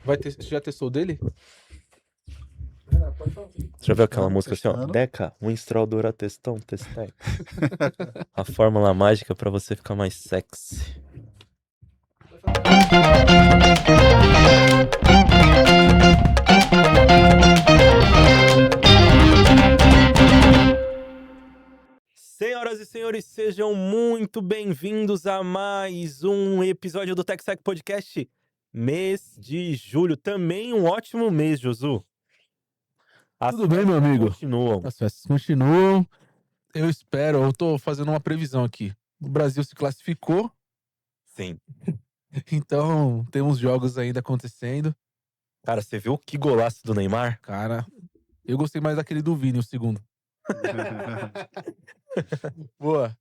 Você já testou dele? Já viu aquela música assim, ó? Testando. Deca, um Instraudora testão, testec. A fórmula mágica pra você ficar mais sexy. Senhoras e senhores, sejam muito bem-vindos a mais um episódio do TechSec Podcast, mês de julho. Também um ótimo mês, Josu. As Tudo bem, meu festas amigo? continuam. As festas continuam. Eu tô fazendo uma previsão aqui. O Brasil se classificou, Sim. então temos jogos ainda acontecendo. Cara, você viu que golaço do Neymar? Cara, eu gostei mais daquele do Vini, o segundo. Boa.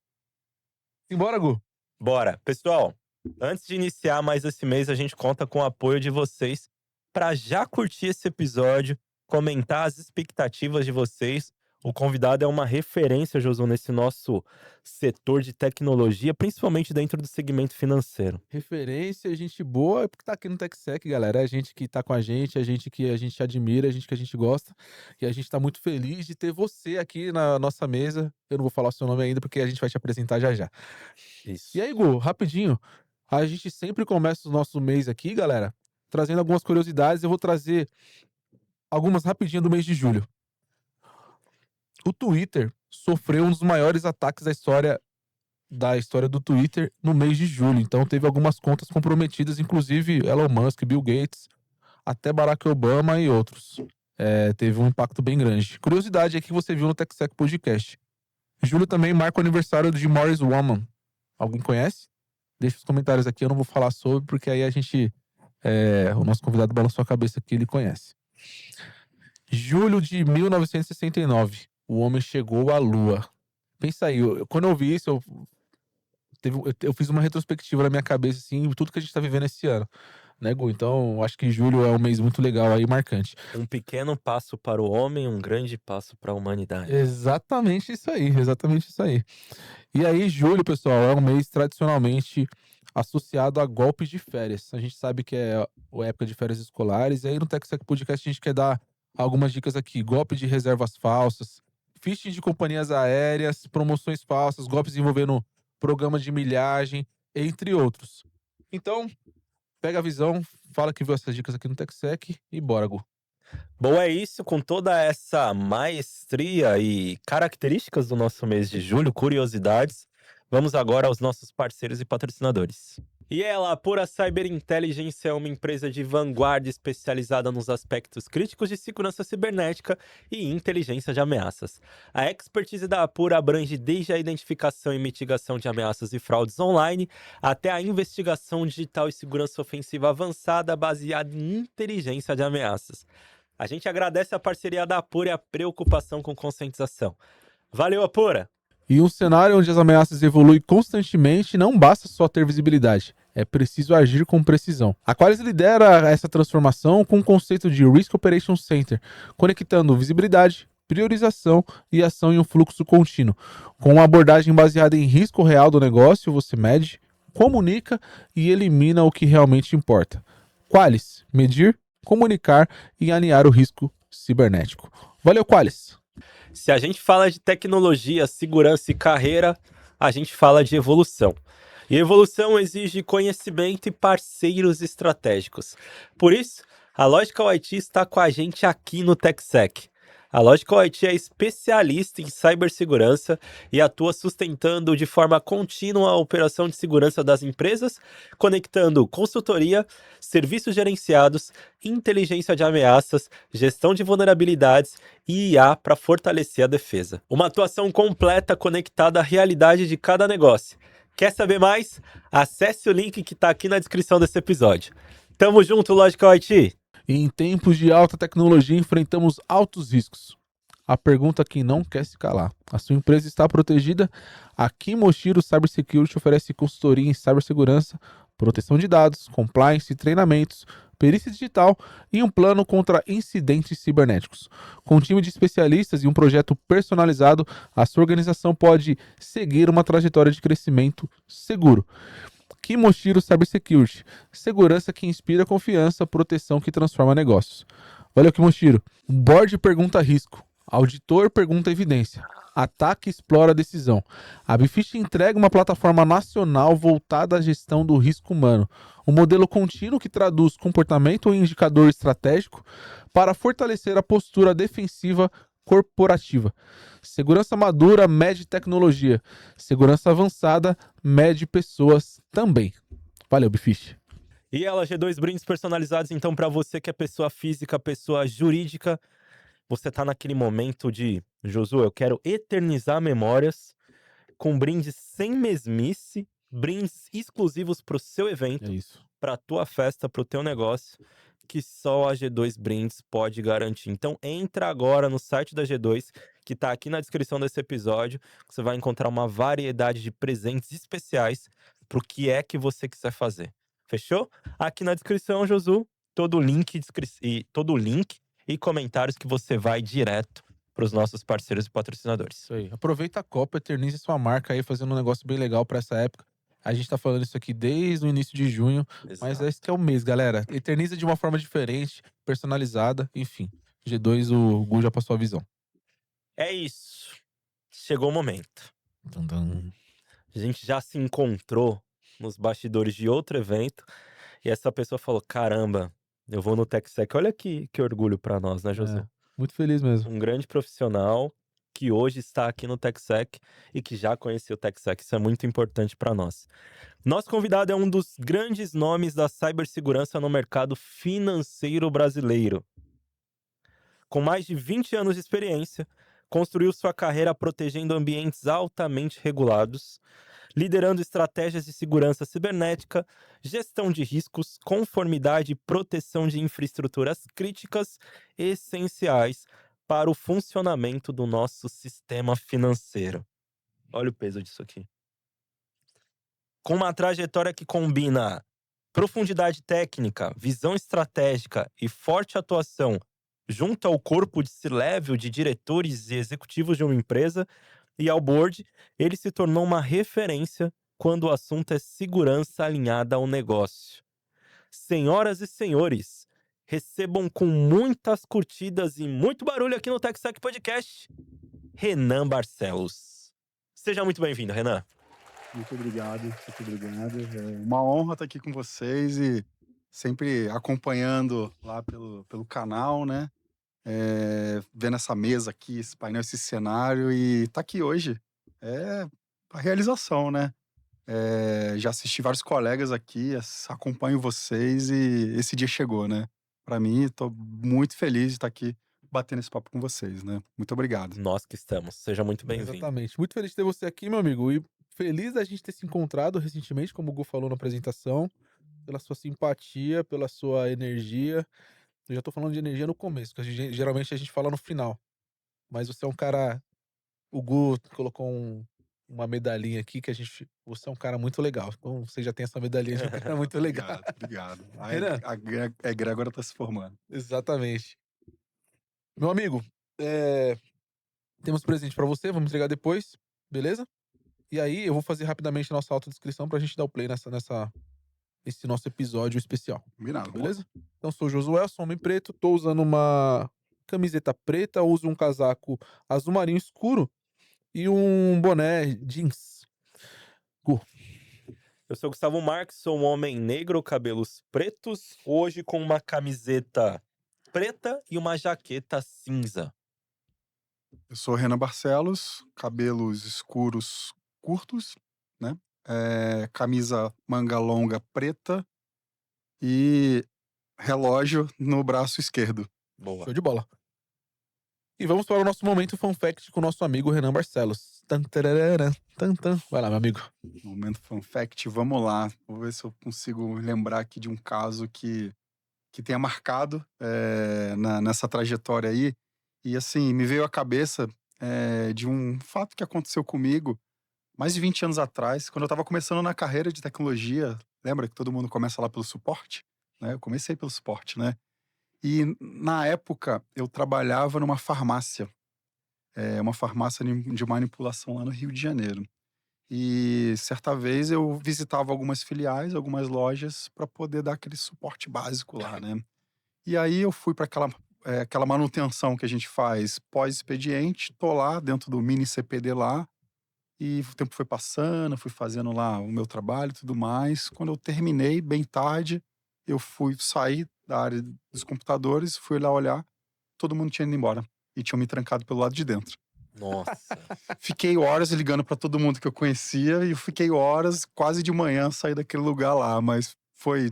Simbora, Gu. Bora. Pessoal, antes de iniciar mais esse mês, a gente conta com o apoio de vocês para já curtir esse episódio, comentar as expectativas de vocês. O convidado é uma referência, Josu, nesse nosso setor de tecnologia, principalmente dentro do segmento financeiro. Referência, gente boa, é porque tá aqui no TechSec, galera. É a gente que tá com a gente que a gente admira, a gente que a gente gosta. E a gente tá muito feliz de ter você aqui na nossa mesa. Eu não vou falar o seu nome ainda, porque a gente vai te apresentar já já. Isso. E aí, Gu, rapidinho, a gente sempre começa o nosso mês aqui, galera, trazendo algumas curiosidades. Eu vou trazer algumas rapidinho do mês de julho. O Twitter sofreu um dos maiores ataques da história do Twitter no mês de julho. Então teve algumas contas comprometidas, inclusive Elon Musk, Bill Gates, até Barack Obama e outros. Teve um impacto bem grande. Curiosidade aqui que você viu no TechSec Podcast. Julho também marca o aniversário de Morris Woman. Alguém conhece? Deixa os comentários aqui, eu não vou falar sobre, porque aí a gente... o nosso convidado balançou a cabeça aqui, ele conhece. Julho de 1969. O homem chegou à Lua. Pensa aí, quando eu vi isso, eu fiz uma retrospectiva na minha cabeça, assim, tudo que a gente tá vivendo esse ano, né, Gu? Então, acho que julho é um mês muito legal aí, marcante. Um pequeno passo para o homem, um grande passo para a humanidade. Exatamente isso aí, exatamente isso aí. E aí, julho, pessoal, é um mês tradicionalmente associado a golpes de férias. A gente sabe que é a época de férias escolares, e aí no TechSec Podcast a gente quer dar algumas dicas aqui. Golpe de reservas falsas, phishing de companhias aéreas, promoções falsas, golpes envolvendo programas de milhagem, entre outros. Então, pega a visão, fala que viu essas dicas aqui no TechSec e bora, Gu. Bom, é isso, com toda essa maestria e características do nosso mês de julho, curiosidades, vamos agora aos nossos parceiros e patrocinadores. E ela, a Pura Cyber Intelligence, é uma empresa de vanguarda especializada nos aspectos críticos de segurança cibernética e inteligência de ameaças. A expertise da Apura abrange desde a identificação e mitigação de ameaças e fraudes online até a investigação digital e segurança ofensiva avançada baseada em inteligência de ameaças. A gente agradece a parceria da Apura e a preocupação com conscientização. Valeu, Apura! E um cenário onde as ameaças evoluem constantemente, não basta só ter visibilidade, é preciso agir com precisão. A Qualys lidera essa transformação com o conceito de Risk Operation Center, conectando visibilidade, priorização e ação em um fluxo contínuo. Com uma abordagem baseada em risco real do negócio, você mede, comunica e elimina o que realmente importa. Qualys, medir, comunicar e alinhar o risco cibernético. Valeu, Qualys! Se a gente fala de tecnologia, segurança e carreira, a gente fala de evolução. E evolução exige conhecimento e parceiros estratégicos. Por isso, a Logical IT está com a gente aqui no TechSec. A Logical IT é especialista em cibersegurança e atua sustentando de forma contínua a operação de segurança das empresas, conectando consultoria, serviços gerenciados, inteligência de ameaças, gestão de vulnerabilidades e IA para fortalecer a defesa. Uma atuação completa conectada à realidade de cada negócio. Quer saber mais? Acesse o link que está aqui na descrição desse episódio. Tamo junto, Logical IT! E em tempos de alta tecnologia, enfrentamos altos riscos. A pergunta que não quer se calar. A sua empresa está protegida? A Kimoshiro Cybersecurity oferece consultoria em cibersegurança, proteção de dados, compliance, treinamentos, perícia digital e um plano contra incidentes cibernéticos. Com um time de especialistas e um projeto personalizado, a sua organização pode seguir uma trajetória de crescimento seguro. Kimoshiro Cybersecurity. Segurança que inspira confiança, proteção que transforma negócios. Valeu, Kimoshiro. Board pergunta risco. Auditor pergunta evidência. Ataque explora decisão. A Bifish entrega uma plataforma nacional voltada à gestão do risco humano. Um modelo contínuo que traduz comportamento em indicador estratégico para fortalecer a postura defensiva corporativa. Segurança madura mede tecnologia. Segurança avançada mede pessoas também. Valeu, Bifish. E ela, G2 brindes personalizados, então, para você que é pessoa física, pessoa jurídica, você tá naquele momento de, Josu, eu quero eternizar memórias com brindes sem mesmice, brindes exclusivos pro seu evento, É isso. pra tua festa, pro teu negócio, que só a G2 Brindes pode garantir. Então entra agora no site da G2, que tá aqui na descrição desse episódio, que você vai encontrar uma variedade de presentes especiais pro que é que você quiser fazer. Fechou? Aqui na descrição, Josu, todo o link e comentários que você vai direto para os nossos parceiros e patrocinadores. Isso aí. Aproveita a Copa, eternize sua marca aí, fazendo um negócio bem legal pra essa época. A gente tá falando isso aqui desde o início de junho, mas Exato. esse que é o mês, galera. Eterniza de uma forma diferente, personalizada, enfim. G2, o Gu já passou a visão. É isso. Chegou o momento. Tum, tum. A gente já se encontrou nos bastidores de outro evento e essa pessoa falou: caramba, eu vou no TechSec. Olha que orgulho pra nós, né, Josu? É, muito feliz mesmo. Um grande profissional que hoje está aqui no TechSec e que já conheceu o TechSec. Isso é muito importante pra nós. Nosso convidado é um dos grandes nomes da cibersegurança no mercado financeiro brasileiro. Com mais de 20 anos de experiência, construiu sua carreira protegendo ambientes altamente regulados, liderando estratégias de segurança cibernética, gestão de riscos, conformidade e proteção de infraestruturas críticas essenciais para o funcionamento do nosso sistema financeiro. Olha o peso disso aqui. Com uma trajetória que combina profundidade técnica, visão estratégica e forte atuação junto ao corpo de C-level de diretores e executivos de uma empresa e ao board, ele se tornou uma referência quando o assunto é segurança alinhada ao negócio. Senhoras e senhores, recebam com muitas curtidas e muito barulho aqui no TechSec Podcast, Renan Barcelos. Seja muito bem-vindo, Renan. Muito obrigado, muito obrigado. É uma honra estar aqui com vocês e sempre acompanhando lá pelo canal, né? Vendo essa mesa aqui, esse painel, esse cenário e tá aqui hoje. É a realização, né? Já assisti vários colegas aqui, acompanho vocês e esse dia chegou, né? Para mim, tô muito feliz de estar aqui batendo esse papo com vocês, né? Muito obrigado. Nós que estamos. Seja muito bem-vindo. Exatamente. Muito feliz de ter você aqui, meu amigo. E feliz da gente ter se encontrado recentemente, como o Gu falou na apresentação, pela sua simpatia, pela sua energia. Eu já tô falando de energia no começo, porque geralmente a gente fala no final. Mas você é um cara. O Gu colocou uma medalhinha aqui que você é um cara muito legal. Então você já tem essa medalhinha de um cara muito legal. Obrigado. Renan. A egrégora tá se formando. Exatamente. Meu amigo, temos presente pra você, vamos entregar depois, beleza? E aí eu vou fazer rapidamente a nossa autodescrição pra gente dar o play nesse nosso episódio especial. Combinado. Beleza? Então, sou o Josué, sou homem preto, tô usando uma camiseta preta, uso um casaco azul marinho escuro e um boné jeans. Eu sou Gustavo Marques, sou um homem negro, cabelos pretos, hoje com uma camiseta preta e uma jaqueta cinza. Eu sou Renan Barcelos, cabelos escuros curtos, né? Camisa manga longa preta e relógio no braço esquerdo. Boa. Show de bola. E vamos para o nosso momento fun fact com o nosso amigo Renan Barcelos. Tan, tararara, tan, tan. Vai lá, meu amigo. Momento fun fact, vamos lá. Vou ver se eu consigo lembrar aqui de um caso que tenha marcado nessa trajetória aí. E assim, me veio à cabeça de um fato que aconteceu comigo mais de 20 anos atrás, quando eu estava começando na carreira de tecnologia. Lembra que todo mundo começa lá pelo suporte? Né? Eu comecei pelo suporte, né? E na época eu trabalhava numa farmácia, uma farmácia de manipulação lá no Rio de Janeiro. E certa vez eu visitava algumas filiais, algumas lojas, para poder dar aquele suporte básico lá, né. E aí eu fui para aquela manutenção que a gente faz pós-expediente, tô lá dentro do mini CPD lá, e o tempo foi passando, fui fazendo lá o meu trabalho e tudo mais. Quando eu terminei, bem tarde, eu fui sair da área dos computadores, fui lá olhar, todo mundo tinha ido embora e tinham me trancado pelo lado de dentro. Nossa. Fiquei horas ligando pra todo mundo que eu conhecia e eu fiquei horas, quase de manhã, sair daquele lugar lá, mas foi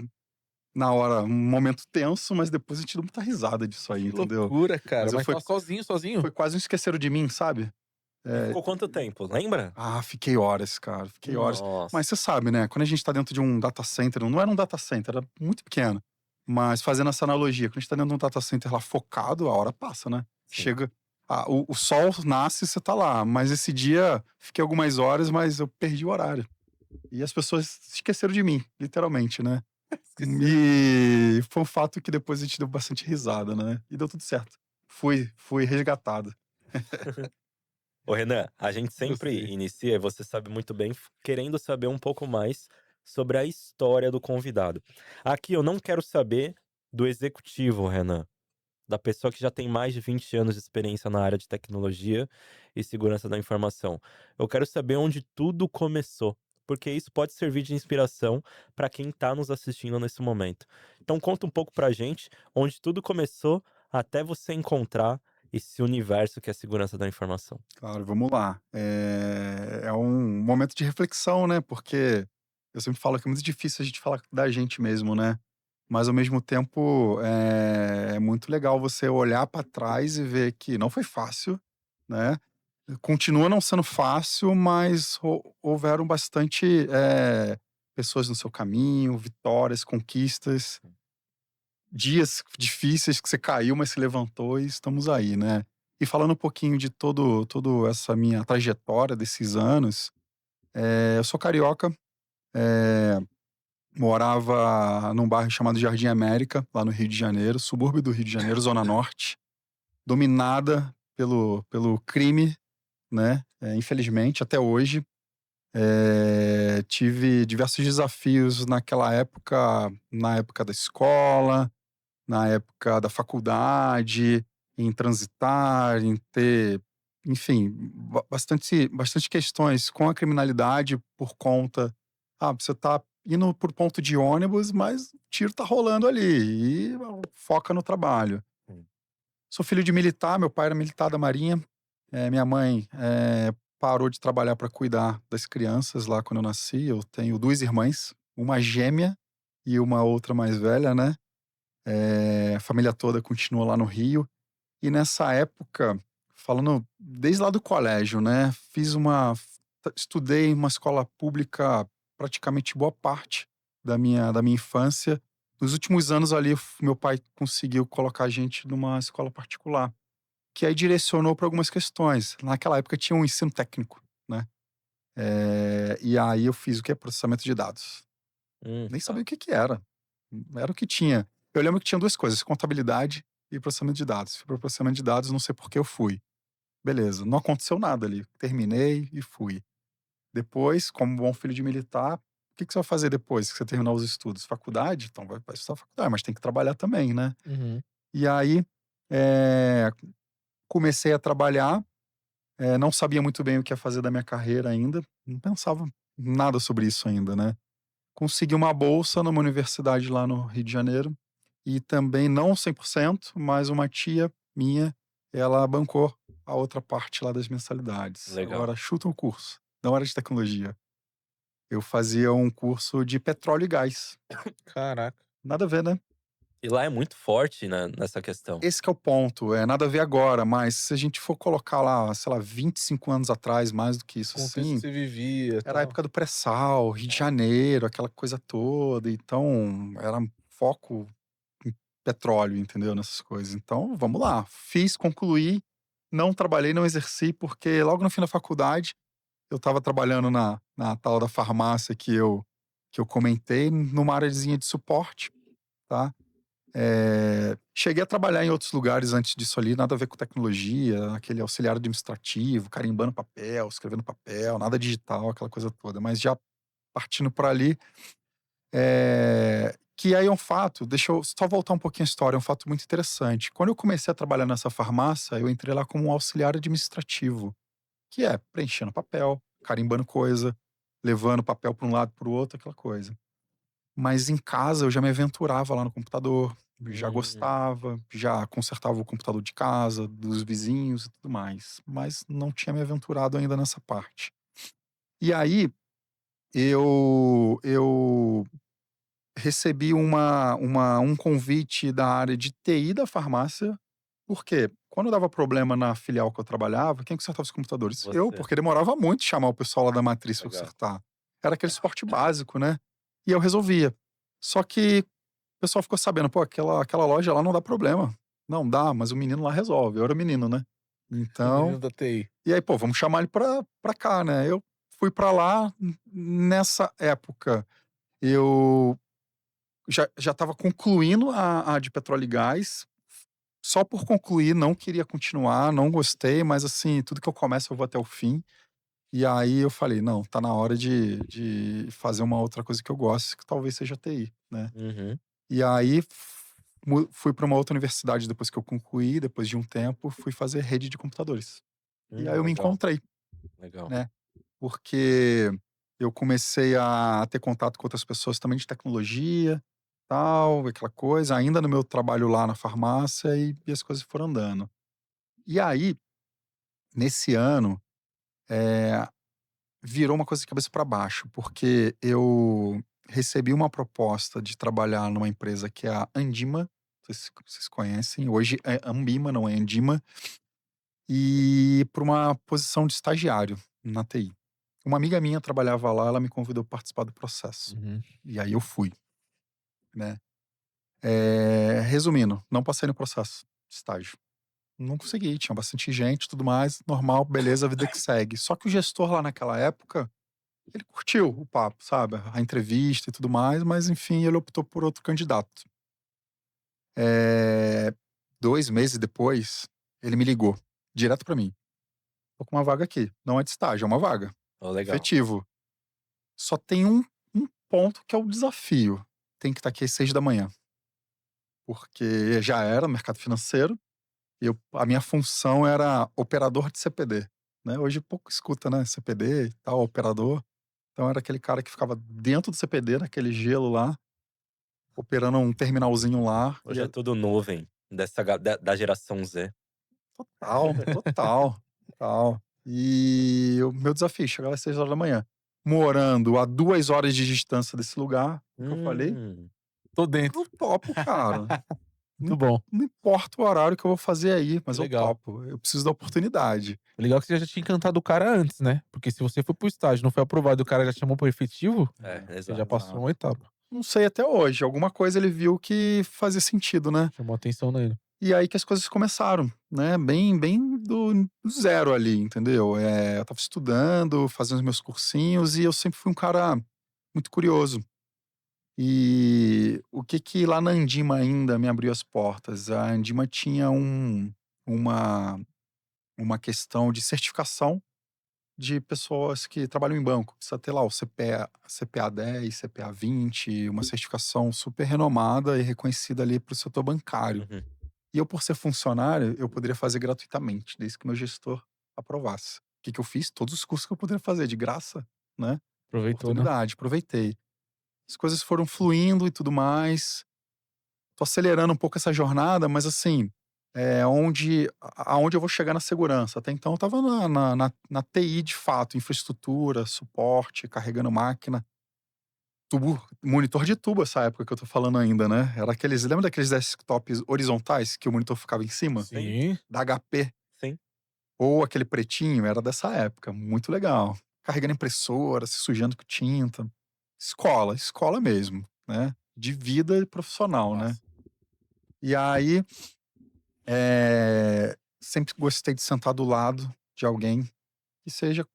na hora um momento tenso, mas depois a gente deu muita risada disso aí, Que entendeu? loucura, cara. Mas Mas tava sozinho, sozinho? foi quase um esqueceram de mim, sabe? E É, ficou quanto tempo, lembra? fiquei horas, cara, fiquei horas. Nossa. Mas você sabe, né, quando a gente tá dentro de um data center, não era um data center, era muito pequeno. Mas fazendo essa analogia, quando a gente tá dentro de um data center lá focado, a hora passa, né? Sim. Chega, o sol nasce e você tá lá. Mas esse dia, fiquei algumas horas, mas eu perdi o horário. E as pessoas esqueceram de mim, literalmente, né? Esqueceram. E foi um fato que depois a gente deu bastante risada, né? E deu tudo certo. Fui resgatado. Ô Renan, a gente Eu sempre sei. inicia, e você sabe muito bem, querendo saber um pouco mais sobre a história do convidado. Aqui eu não quero saber do executivo, Renan, da pessoa que já tem mais de 20 anos de experiência na área de tecnologia e segurança da informação. Eu quero saber onde tudo começou, porque isso pode servir de inspiração para quem está nos assistindo nesse momento. Então conta um pouco pra gente onde tudo começou até você encontrar esse universo que é a segurança da informação. Claro, vamos lá. É um momento de reflexão, né? Porque eu sempre falo que é muito difícil a gente falar da gente mesmo, né? Mas ao mesmo tempo é muito legal você olhar para trás e ver que não foi fácil, né? Continua não sendo fácil, mas houveram bastante pessoas no seu caminho, vitórias, conquistas, dias difíceis que você caiu, mas se levantou e estamos aí, né. E falando um pouquinho de todo essa minha trajetória desses anos, eu sou carioca, eh, morava num bairro chamado Jardim América, lá no Rio de Janeiro, subúrbio do Rio de Janeiro, zona norte, dominada pelo crime, né, infelizmente até hoje. Tive diversos desafios naquela época, na época da escola, na época da faculdade, em transitar, em ter, enfim, bastante questões com a criminalidade por conta. Você tá indo por ponto de ônibus, mas o tiro tá rolando ali e foca no trabalho. Hum. Sou filho de militar, meu pai era militar da Marinha, minha mãe, parou de trabalhar para cuidar das crianças lá quando eu nasci. Eu tenho 2 irmãs, uma gêmea e uma outra mais velha, né. A família toda continua lá no Rio. E nessa época, falando desde lá do colégio, né, estudei em uma escola pública praticamente boa parte da minha infância. Nos últimos anos ali, meu pai conseguiu colocar a gente numa escola particular, que aí direcionou para algumas questões. Naquela época tinha um ensino técnico, né, e aí eu fiz o quê? Processamento de dados. Nem sabia Tá. o que que era. Era o que tinha. Eu lembro que tinha 2 coisas, contabilidade e processamento de dados. Fui para processamento de dados, não sei por que eu fui. Beleza, não aconteceu nada ali. Terminei e fui. Depois, como bom filho de militar, o que que você vai fazer depois que você terminar os estudos? Faculdade? Então vai estudar faculdade, mas tem que trabalhar também, né. Uhum. E aí, eh, comecei a trabalhar, não sabia muito bem o que ia fazer da minha carreira ainda, não pensava nada sobre isso ainda, né. Consegui uma bolsa numa universidade lá no Rio de Janeiro, e também não 100%, mas uma tia minha, ela bancou a outra parte lá das mensalidades. Legal. Agora chuta o curso, não era de tecnologia. Eu fazia um curso de petróleo e gás. Caraca. Nada a ver, né? E lá é muito forte, né, nessa questão. Esse que é o ponto, nada a ver agora, mas se a gente for colocar lá, sei lá, 25 anos atrás, mais do que O isso contexto que assim, você vivia e era a tal. época do pré-sal, Rio de Janeiro, aquela coisa toda, então era foco em petróleo, entendeu? Nessas coisas. Então, vamos lá. Fiz, concluí, não trabalhei, não exerci, porque logo no fim da faculdade eu estava trabalhando na tal da farmácia que eu comentei, numa areazinha de suporte, tá? Cheguei a trabalhar em outros lugares antes disso ali, nada a ver com tecnologia, aquele auxiliar administrativo, carimbando papel, escrevendo papel, nada digital, aquela coisa toda. Mas já partindo para ali, que aí é um fato, deixa eu só voltar um pouquinho a história, é um fato muito interessante. Quando eu comecei a trabalhar nessa farmácia, eu entrei lá como um auxiliar administrativo, que é preenchendo papel, carimbando coisa, levando papel para um lado para o outro, aquela coisa. Mas em casa eu já me aventurava lá no computador, já Hum, gostava, já consertava o computador de casa, dos vizinhos e tudo mais, mas não tinha me aventurado ainda nessa parte. E aí eu recebi um convite da área de TI da farmácia, porque quando dava problema na filial que eu trabalhava, quem consertava os computadores? Eu, você. porque demorava muito chamar o pessoal lá da matriz para Legal. consertar. Era aquele suporte básico, né? E eu resolvia. Só que o pessoal ficou sabendo, pô, aquela loja lá não dá problema. Não dá, mas o menino lá resolve. Eu era menino, né? O Então, menino da TI. e aí, pô, vamos chamar ele pra cá, né? Eu fui pra lá nessa época. Eu já estava concluindo a de petróleo e gás. Só por concluir, não queria continuar, não gostei, mas assim, tudo que eu começo eu vou até o fim. E aí eu falei, não, tá na hora de fazer uma outra coisa que eu gosto, que talvez seja TI, né? Uhum. E aí fui para uma outra universidade depois que eu concluí, depois de um tempo, fui fazer rede de computadores. E aí eu me Legal, encontrei, legal. né? Porque eu comecei a ter contato com outras pessoas também de tecnologia, tal, aquela coisa, ainda no meu trabalho lá na farmácia e as coisas foram andando. E aí, nesse ano, eh, virou uma coisa de cabeça para baixo, porque eu recebi uma proposta de trabalhar numa empresa que é a Andima, não sei se vocês conhecem, hoje é Ambima, não é Andima, e para uma posição de estagiário na TI. Uma amiga minha trabalhava lá, ela me convidou para participar do processo. Uhum. E aí eu fui, né. Resumindo, não passei no processo de estágio. Não consegui, tinha bastante gente e tudo mais, normal, beleza, vida que segue. Só que o gestor lá naquela época, ele curtiu o papo, sabe, a entrevista e tudo mais, mas enfim, ele optou por outro candidato. Eh, 2 meses depois, ele me ligou, direto pra mim: "Tô com uma vaga aqui, não é de estágio, é uma vaga, Ó, legal. efetivo. Só tem um ponto que é o desafio, tem que estar aqui às 6 da manhã, porque já era mercado financeiro, e a minha função era operador de CPD, né, hoje pouco escuta, né, CPD e tal, operador. Então era aquele cara que ficava dentro do CPD, naquele gelo lá, operando um terminalzinho lá, e Hoje é é tudo nuvem, da geração Z. total, total, total. E o meu desafio, chegar lá às 6 horas da manhã, morando a 2 horas de distância desse lugar, o que eu falei? Hum, Tô dentro. Eu topo, cara. Muito bom. Não importa o horário que eu vou fazer aí, Que mas eu legal. topo. Eu preciso da oportunidade. Legal que você já tinha encantado o cara antes, né? Porque se você foi pro estágio, não foi aprovado e o cara já chamou pro efetivo, você já exato. passou Exato. uma etapa. Não sei até hoje, alguma coisa ele viu que fazia sentido, né. Chamou atenção nele. E aí que as coisas começaram, né, bem do zero ali, entendeu. Eu estava estudando, fazendo os meus cursinhos e eu sempre fui um cara muito curioso. E o que que lá na Andima ainda me abriu as portas? A Andima tinha uma uma questão de certificação de pessoas que trabalham em banco. Precisa ter lá o CPA 10, CPA 20, uma certificação super renomada e reconhecida ali para o setor bancário. Uhum. E eu, por ser funcionário, eu poderia fazer gratuitamente, desde que meu gestor aprovasse. O que que eu fiz? Todos os cursos que eu poderia fazer de graça, né, Aproveitou, né? oportunidade, aproveitei. As coisas foram fluindo e tudo mais. Tô acelerando um pouco essa jornada, mas assim, aonde eu vou chegar na segurança. Até então eu estava na TI de fato, infraestrutura, suporte, carregando máquina, tubo, monitor de tubo essa época que eu tô falando ainda, né. Era aqueles, lembra daqueles desktops horizontais que o monitor ficava em cima? Sim, Sim. Da HP? sim. Ou aquele pretinho, era dessa época, muito legal. Carregando impressora, se sujando com tinta. Escola, escola mesmo, né, de vida profissional, né. Massa. E aí, sempre gostei de sentar do lado de alguém que seja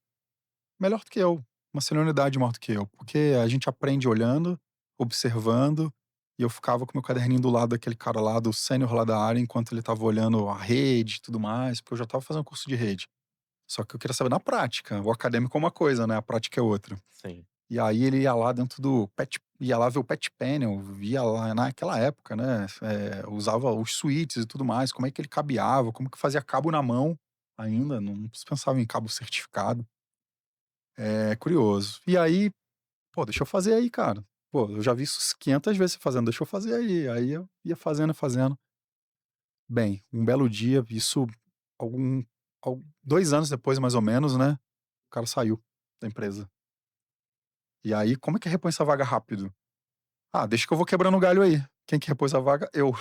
melhor do que eu, uma senioridade maior do que eu, porque a gente aprende olhando, observando, e eu ficava com meu caderninho do lado daquele cara lá, do sênior lá da área, enquanto ele estava olhando a rede e tudo mais, porque eu já estava fazendo curso de rede. Só que eu queria saber na prática, o acadêmico é uma coisa, né, a prática é outra. Sim. E aí ele ia lá dentro do ia lá ver o Pet Panel, via lá naquela época, né, usava os switches e tudo mais, como é que ele cabeava, como que fazia cabo na mão ainda, não se pensava em cabo certificado. É curioso. E aí, pô, deixa eu fazer aí, cara. Pô, eu já vi isso 500 vezes você fazendo, deixa eu fazer aí. Aí eu ia fazendo, fazendo. Bem, um belo dia, isso algum, 2 anos depois, mais ou menos, né? O cara saiu da empresa. E aí, como é que repõe essa vaga rápido? Ah, deixa que eu vou quebrando o galho aí. Quem que repôs a vaga? Eu.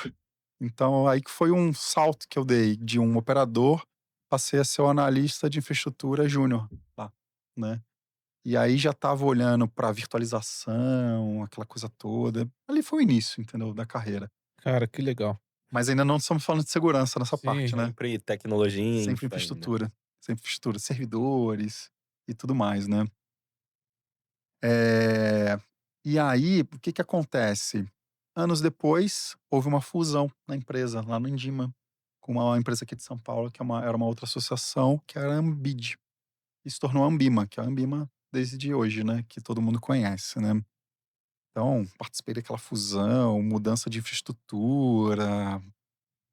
Então, aí que foi um salto que eu dei de um operador, passei a ser o analista de infraestrutura júnior lá, né? E aí já estava olhando para virtualização, aquela coisa toda. Ali foi o início, entendeu, da carreira. Cara, que legal. Mas ainda não estamos falando de segurança nessa parte, Sim. né? Sempre tecnologia e Sempre infra ainda. infraestrutura. Sempre infraestrutura, servidores e tudo mais, né? Eh, e aí, o que que acontece? Anos depois, houve uma fusão na empresa, lá no Indima, com uma empresa aqui de São Paulo, que era uma outra associação, que era a Ambid. E se tornou a Ambima, que é a Ambima desde hoje, né? Que todo mundo conhece, né? Então, participei daquela fusão, mudança de infraestrutura,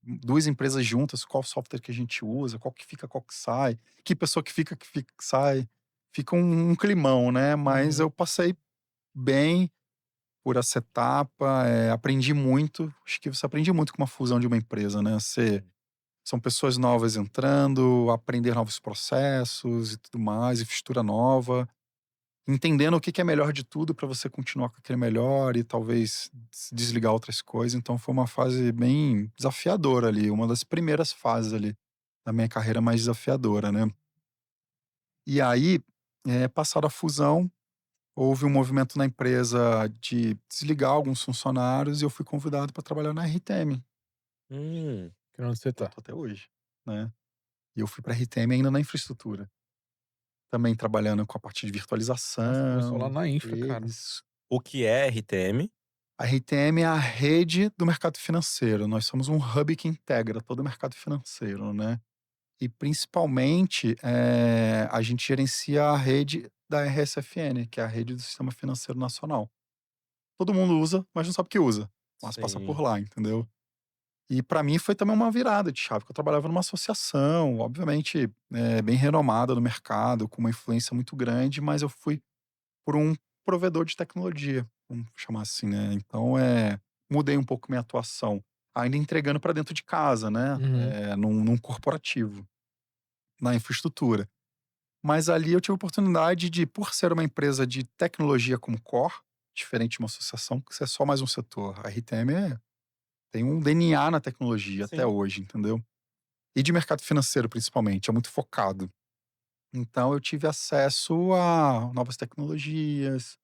2 empresas juntas, qual software que a gente usa, qual que fica, qual que sai, que pessoa que fica, que sai. Fica um climão, né? Mas Uhum. eu passei bem por essa etapa, aprendi muito. Acho que você aprende muito com uma fusão de uma empresa, né? São pessoas novas entrando, aprender novos processos e tudo mais, infraestrutura nova. Entendendo o que que é melhor de tudo para você continuar com aquele melhor e talvez desligar outras coisas. Então foi uma fase bem desafiadora ali, uma das primeiras fases ali da minha carreira mais desafiadora, né. E aí, passada a fusão, houve um movimento na empresa de desligar alguns funcionários e eu fui convidado para trabalhar na RTM, Que onde você que eu tá. tô até hoje, né. E eu fui pra RTM ainda na infraestrutura, também trabalhando com a parte de Nossa, começou lá virtualização, na infra, cara. redes. O que é RTM? A RTM é a rede do mercado financeiro. Nós somos um hub que integra todo o mercado financeiro, né? E principalmente, a gente gerencia a rede da RSFN, que é a rede do Sistema Financeiro Nacional. Todo mundo usa, mas não sabe que usa. Mas passa por Sim. lá, entendeu? E para mim foi também uma virada de chave, porque eu trabalhava numa associação, obviamente, bem renomada no mercado, com uma influência muito grande, mas eu fui por um provedor de tecnologia, vamos chamar assim, né. Então, mudei um pouco minha atuação, ainda entregando para dentro de casa, né, Uhum. num corporativo, na infraestrutura. Mas ali eu tive a oportunidade de, por ser uma empresa de tecnologia como core, diferente de uma associação, que você é só mais um setor. A RTM tem um DNA na tecnologia até Sim. hoje, entendeu. E de mercado financeiro principalmente, é muito focado. Então eu tive acesso a novas tecnologias,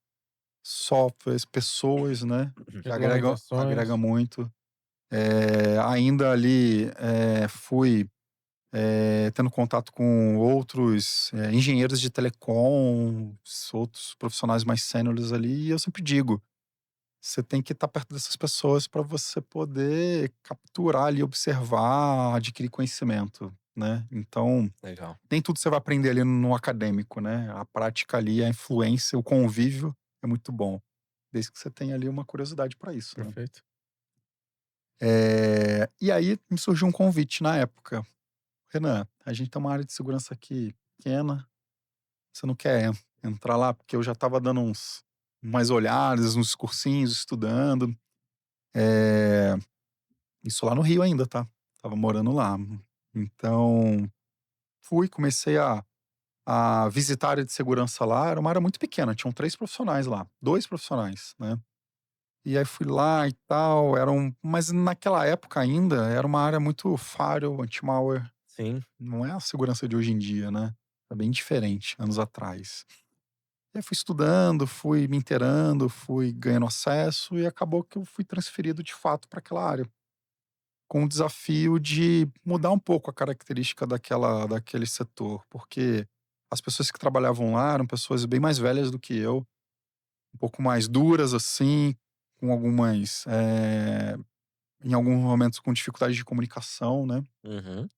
softwares, pessoas, né, que agrega Regulamentações. muito. Ainda ali, fui, tendo contato com outros, engenheiros de telecom, outros profissionais mais sêniores ali, e eu sempre digo: "Você tem que estar perto dessas pessoas para você poder capturar ali, observar, adquirir conhecimento", né. Então, Legal. nem tudo você vai aprender ali no acadêmico, né, a prática ali, a influência, o convívio é muito bom. Desde que você tenha ali uma curiosidade para isso, né. Perfeito. E aí me surgiu um convite na época: "Renan, a gente tem uma área de segurança aqui pequena, você não quer entrar lá?" Porque eu já estava dando umas olhadas, uns cursinhos, estudando. Eh, Isso lá no Rio ainda, tá, estava morando lá. Então, fui, comecei a visitar a área de segurança lá, era uma área muito pequena, tinham 3 profissionais lá, 2 profissionais, né. E aí fui lá e tal, mas naquela época ainda era uma área muito firewall, anti-malware, Sim. não é a segurança de hoje em dia, né, é bem diferente, anos atrás. E aí fui estudando, fui me inteirando, fui ganhando acesso e acabou que eu fui transferido de fato para aquela área, com o desafio de mudar um pouco a característica daquele setor, porque as pessoas que trabalhavam lá eram pessoas bem mais velhas do que eu, um pouco mais duras assim, com algumas, em alguns momentos com dificuldade de comunicação, né? Uhum.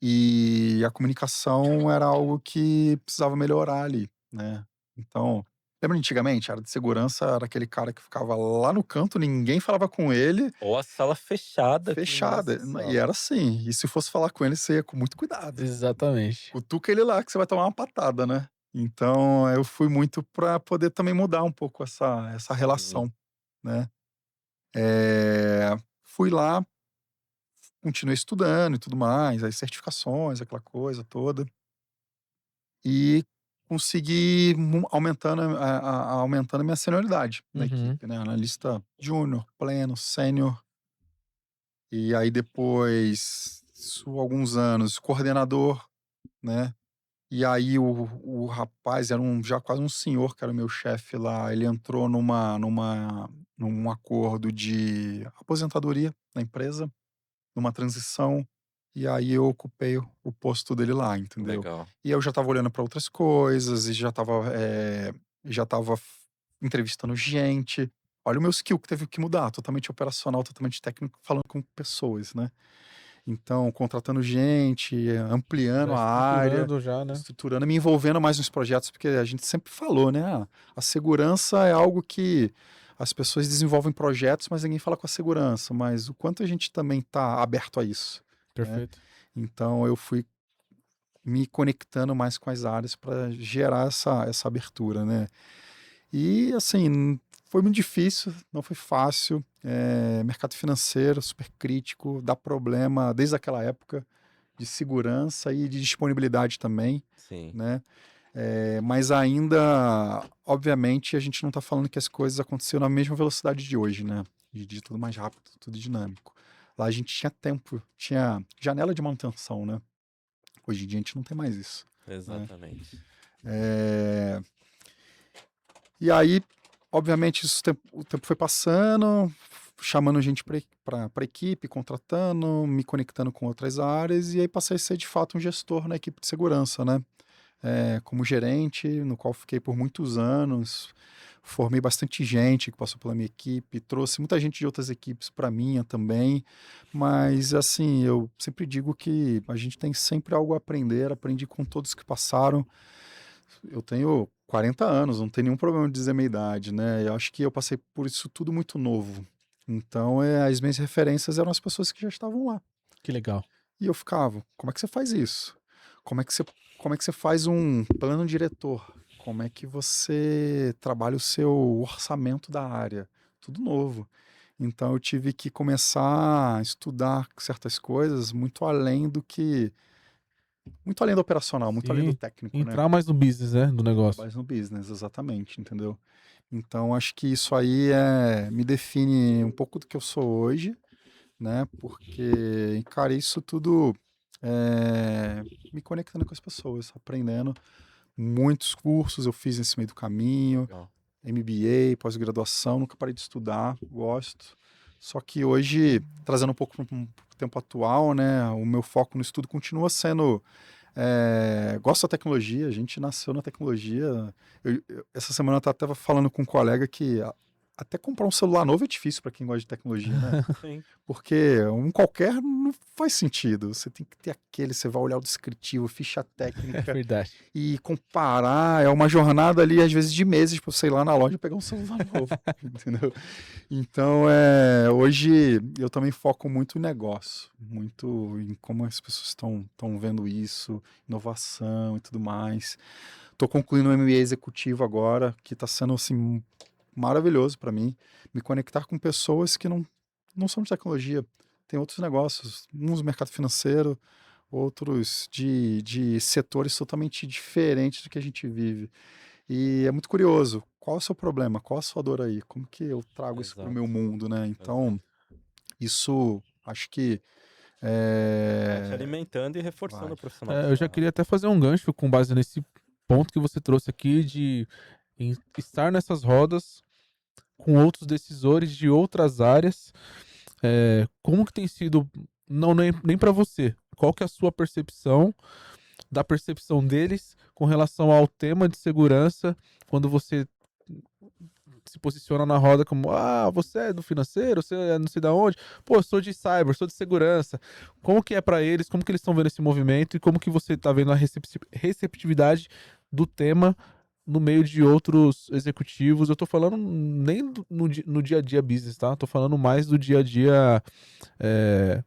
E a comunicação era algo que precisava melhorar ali, né. Então, lembra antigamente, a área de segurança era aquele cara que ficava lá no canto, ninguém falava com ele, Ou a sala fechada que ninguém fechada, e acessava. era assim, e se fosse falar com ele, você ia com muito cuidado. Exatamente. Cutuca ele lá que você vai tomar uma patada, né. Então eu fui muito para poder também mudar um pouco essa Sim, relação, né. Fui lá, continuei estudando e tudo mais, as certificações, aquela coisa toda. E consegui aumentando aumentando a minha senioridade na Uhum. equipe, né, analista júnior, pleno, sênior, e aí depois, isso alguns anos, coordenador, né. E aí o rapaz era já quase um senhor que era o meu chefe lá, ele entrou num acordo de aposentadoria na empresa, numa transição, e aí eu ocupei o posto dele lá, entendeu. legal. E eu já estava olhando para outras coisas e já estava entrevistando gente. Olha o meu skill que teve que mudar, totalmente operacional, totalmente técnico, falando com pessoas, né. Então, contratando gente, ampliando Já a área, estruturando já, né? estruturando, me envolvendo mais nos projetos, porque a gente sempre falou, né, a segurança é algo que as pessoas desenvolvem projetos, mas ninguém fala com a segurança, mas o quanto a gente também está aberto a isso, né. Perfeito. Então eu fui me conectando mais com as áreas para gerar essa abertura, né. E assim, foi muito difícil, não foi fácil, mercado financeiro super crítico, dá problema desde aquela época, de segurança e de disponibilidade também, Sim, né. Mas ainda, obviamente, a gente não está falando que as coisas aconteceram na mesma velocidade de hoje, né, de tudo mais rápido, tudo dinâmico. Lá a gente tinha tempo, tinha janela de manutenção, né. Hoje em dia a gente não tem mais isso, né. exatamente. Eh, e aí, obviamente, o tempo foi passando, chamando gente para equipe, contratando, me conectando com outras áreas, e aí passei a ser de fato um gestor na equipe de segurança, né. Como gerente, no qual fiquei por muitos anos, formei bastante gente que passou pela minha equipe, trouxe muita gente de outras equipes para minha também, mas assim, eu sempre digo que a gente tem sempre algo a aprender, aprendi com todos que passaram. Eu tenho 40 anos, não tenho nenhum problema de dizer minha idade, né? Eu acho que eu passei por isso tudo muito novo. Então, as minhas referências eram as pessoas que já estavam lá. Que legal. E eu ficava, como é que você faz isso? Como é que você, como é que você faz um plano diretor? Como é que você trabalha o seu orçamento da área? Tudo novo. Então eu tive que começar a estudar certas coisas muito além do operacional, muito além do Sim. técnico, né? Entrar mais no business, né, do negócio. Trabalho no business, exatamente, entendeu? Então acho que isso aí me define um pouco do que eu sou hoje, né? Porque encarei isso tudo me conectando com as pessoas, aprendendo. Muitos cursos eu fiz nesse meio do caminho, Legal. MBA, pós-graduação, nunca parei de estudar, gosto. Só que hoje, trazendo um pouco para o tempo atual, né? O meu foco no estudo continua sendo gosto da tecnologia, a gente nasceu na tecnologia. Essa semana eu estava falando com um colega que até comprar um celular novo é difícil para quem gosta de tecnologia, né? Sim, Porque um qualquer não faz sentido. Você tem que ter aquele, você vai olhar o descritivo, ficha É técnica verdade. e comparar. É uma jornada ali, às vezes, de meses para você ir lá na loja e pegar um celular novo, entendeu? Então, hoje eu também foco muito em negócio, muito em como as pessoas estão vendo isso, inovação e tudo mais. Estou concluindo um MBA executivo agora, que está sendo assim maravilhoso para mim, me conectar com pessoas que não são de tecnologia, tem outros negócios, uns do mercado financeiro, outros de setores totalmente diferentes do que a gente vive. E é muito curioso, qual é o seu problema? Qual a sua dor aí? Como que eu trago isso para o meu exato, mundo, né? exato. Então, isso acho que Vai te é, alimentando e reforçando vai. o profissional que É, você eu é, já né? queria até fazer um gancho com base nesse ponto que você trouxe aqui de estar nessas rodas com outros decisores de outras áreas. Como que tem sido, não nem para você, qual que é a sua percepção da percepção deles com relação ao tema de segurança quando você se posiciona na roda como: "Ah, você é do financeiro, você é não sei da onde. Pô, eu sou de cyber, sou de segurança". Como que é pra eles? Como que eles estão vendo esse movimento e como que você tá vendo a receptividade do tema no meio de outros executivos? Eu tô falando nem no dia a dia business, tá? Tô falando mais do dia a dia, eh,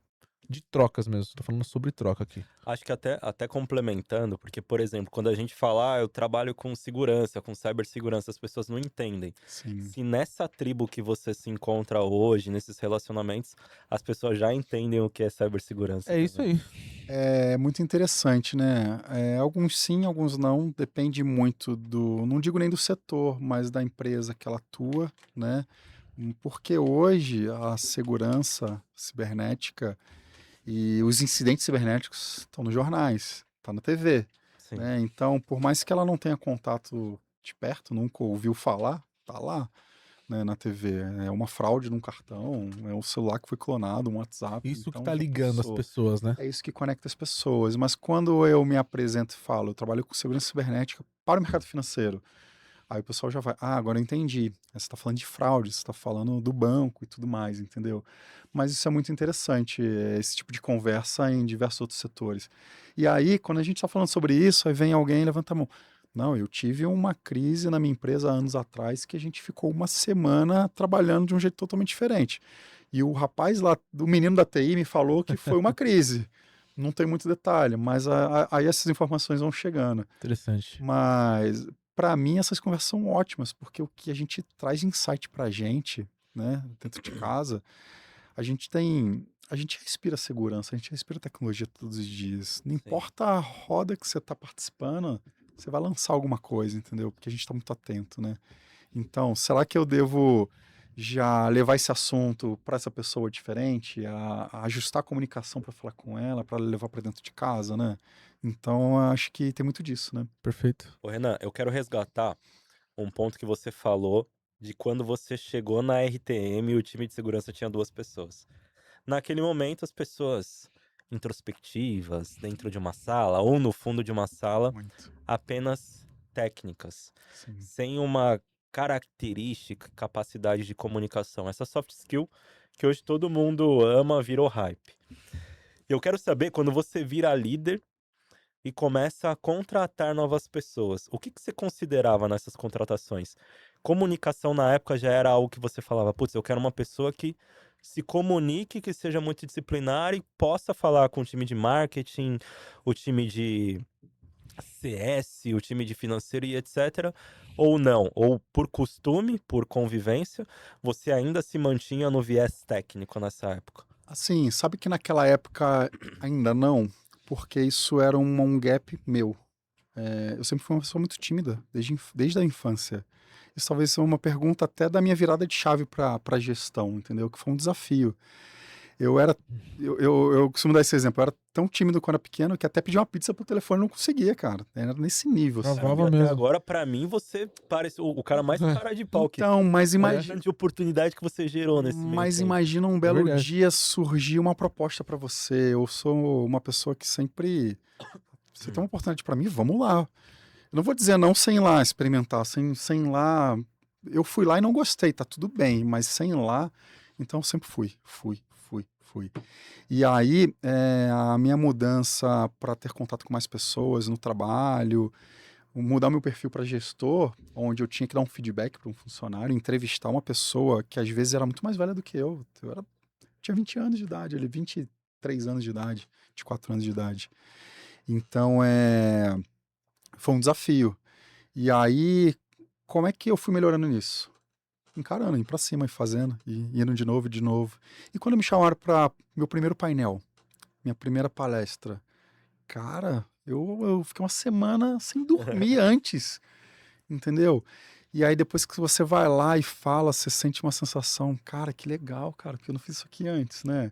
de trocas mesmo, tô falando sobre troca aqui. Acho que até complementando, porque, por exemplo, quando a gente fala, eu trabalho com segurança, com cibersegurança, as pessoas não entendem. Sim. Se nessa tribo que você se encontra hoje, nesses relacionamentos, as pessoas já entendem o que é cibersegurança É isso também. aí. É muito interessante, né? Alguns sim, alguns não. Depende muito do, não digo nem do setor, mas da empresa que ela atua, né? Porque hoje a segurança cibernética e os incidentes cibernéticos estão nos jornais, tá na TV, Sim, né? Então, por mais que ela não tenha contato de perto, nunca ouviu falar, tá lá, né, na TV. É uma fraude num cartão, é um celular que foi clonado, um WhatsApp, Isso que então tá já ligando as passou. pessoas, né. É isso que conecta as pessoas. Mas quando eu me apresento e falo, eu trabalho com segurança cibernética para o mercado financeiro, aí o pessoal já vai, ah, agora eu entendi. Você está falando de fraude, você está falando do banco e tudo mais, entendeu? Mas isso é muito interessante, esse tipo de conversa em diversos outros setores. E aí, quando a gente está falando sobre isso, aí vem alguém e levanta a mão. Não, eu tive uma crise na minha empresa há anos atrás que a gente ficou uma semana trabalhando de um jeito totalmente diferente. E o rapaz lá, o menino da TI me falou que foi uma crise. Não tem muito detalhe, mas aí essas informações vão chegando. Interessante. Mas, para mim, essas conversas são ótimas, porque o que a gente traz de insight pra gente, né, dentro de casa, a gente respira segurança, a gente respira tecnologia todos os dias. Não sim. importa a roda que você está participando, você vai lançar alguma coisa, entendeu? Porque a gente está muito atento, né? Então, será que eu devo já levar esse assunto para essa pessoa diferente, a ajustar a comunicação para falar com ela, para levar para dentro de casa, né? Então, eu acho que tem muito disso, né? Perfeito. Ô, Renan, eu quero resgatar um ponto que você falou de quando você chegou na RTM e o time de segurança tinha 2 pessoas. Naquele momento, as pessoas introspectivas, dentro de uma sala ou no fundo de uma sala, Muito. apenas técnicas, Sim. sem uma característica, capacidade de comunicação. Essa soft skill que hoje todo mundo ama, virou hype. Eu quero saber, quando você vira líder e começa a contratar novas pessoas, o que que você considerava nessas contratações? Comunicação na época já era algo que você falava: "Putz, eu quero uma pessoa que se comunique, que seja multidisciplinar e possa falar com o time de marketing, o time de CS, o time de financeiro e etcétera", ou não? Ou por costume, por convivência, você ainda se mantinha no viés técnico nessa época? Assim, sabe que naquela época ainda não, porque isso era um gap meu. Eu sempre fui uma pessoa muito tímida, desde a infância. Isso talvez seja uma pergunta até da minha virada de chave para gestão, entendeu? Que foi um desafio. Eu era, eu costumo dar esse exemplo, eu era tão tímido quando era pequeno que até pedir uma pizza por telefone eu não conseguia, cara. Era nesse nível, assim. Caramba, e Travava até mesmo. agora, pra mim, você parece o cara mais cara de pau que Então, olha a grande oportunidade que você gerou nesse meio mas tempo. imagina um É belo verdade. dia surgir uma proposta para você. Eu sou uma pessoa que sempre, você tem uma oportunidade para mim, vamos lá. Eu não vou dizer não sem ir lá experimentar, sem ir lá. Eu fui lá e não gostei, tá tudo bem, mas sem ir lá, então eu sempre fui. E aí, a minha mudança para ter contato com mais pessoas no trabalho, mudar meu perfil para gestor, onde eu tinha que dar um feedback para um funcionário, entrevistar uma pessoa que às vezes era muito mais velha do que eu. Tinha 20 anos de idade, ele 23 anos de idade, 24 anos de idade. Então, foi um desafio. E aí, como é que eu fui melhorando nisso? Encarando, indo pra cima e fazendo, e indo de novo e de novo. E quando me chamaram para meu primeiro painel, minha primeira palestra, cara, eu fiquei uma semana sem dormir antes, entendeu? E aí depois que você vai lá e fala, você sente uma sensação, cara, que legal, cara, porque eu não fiz isso aqui antes, né?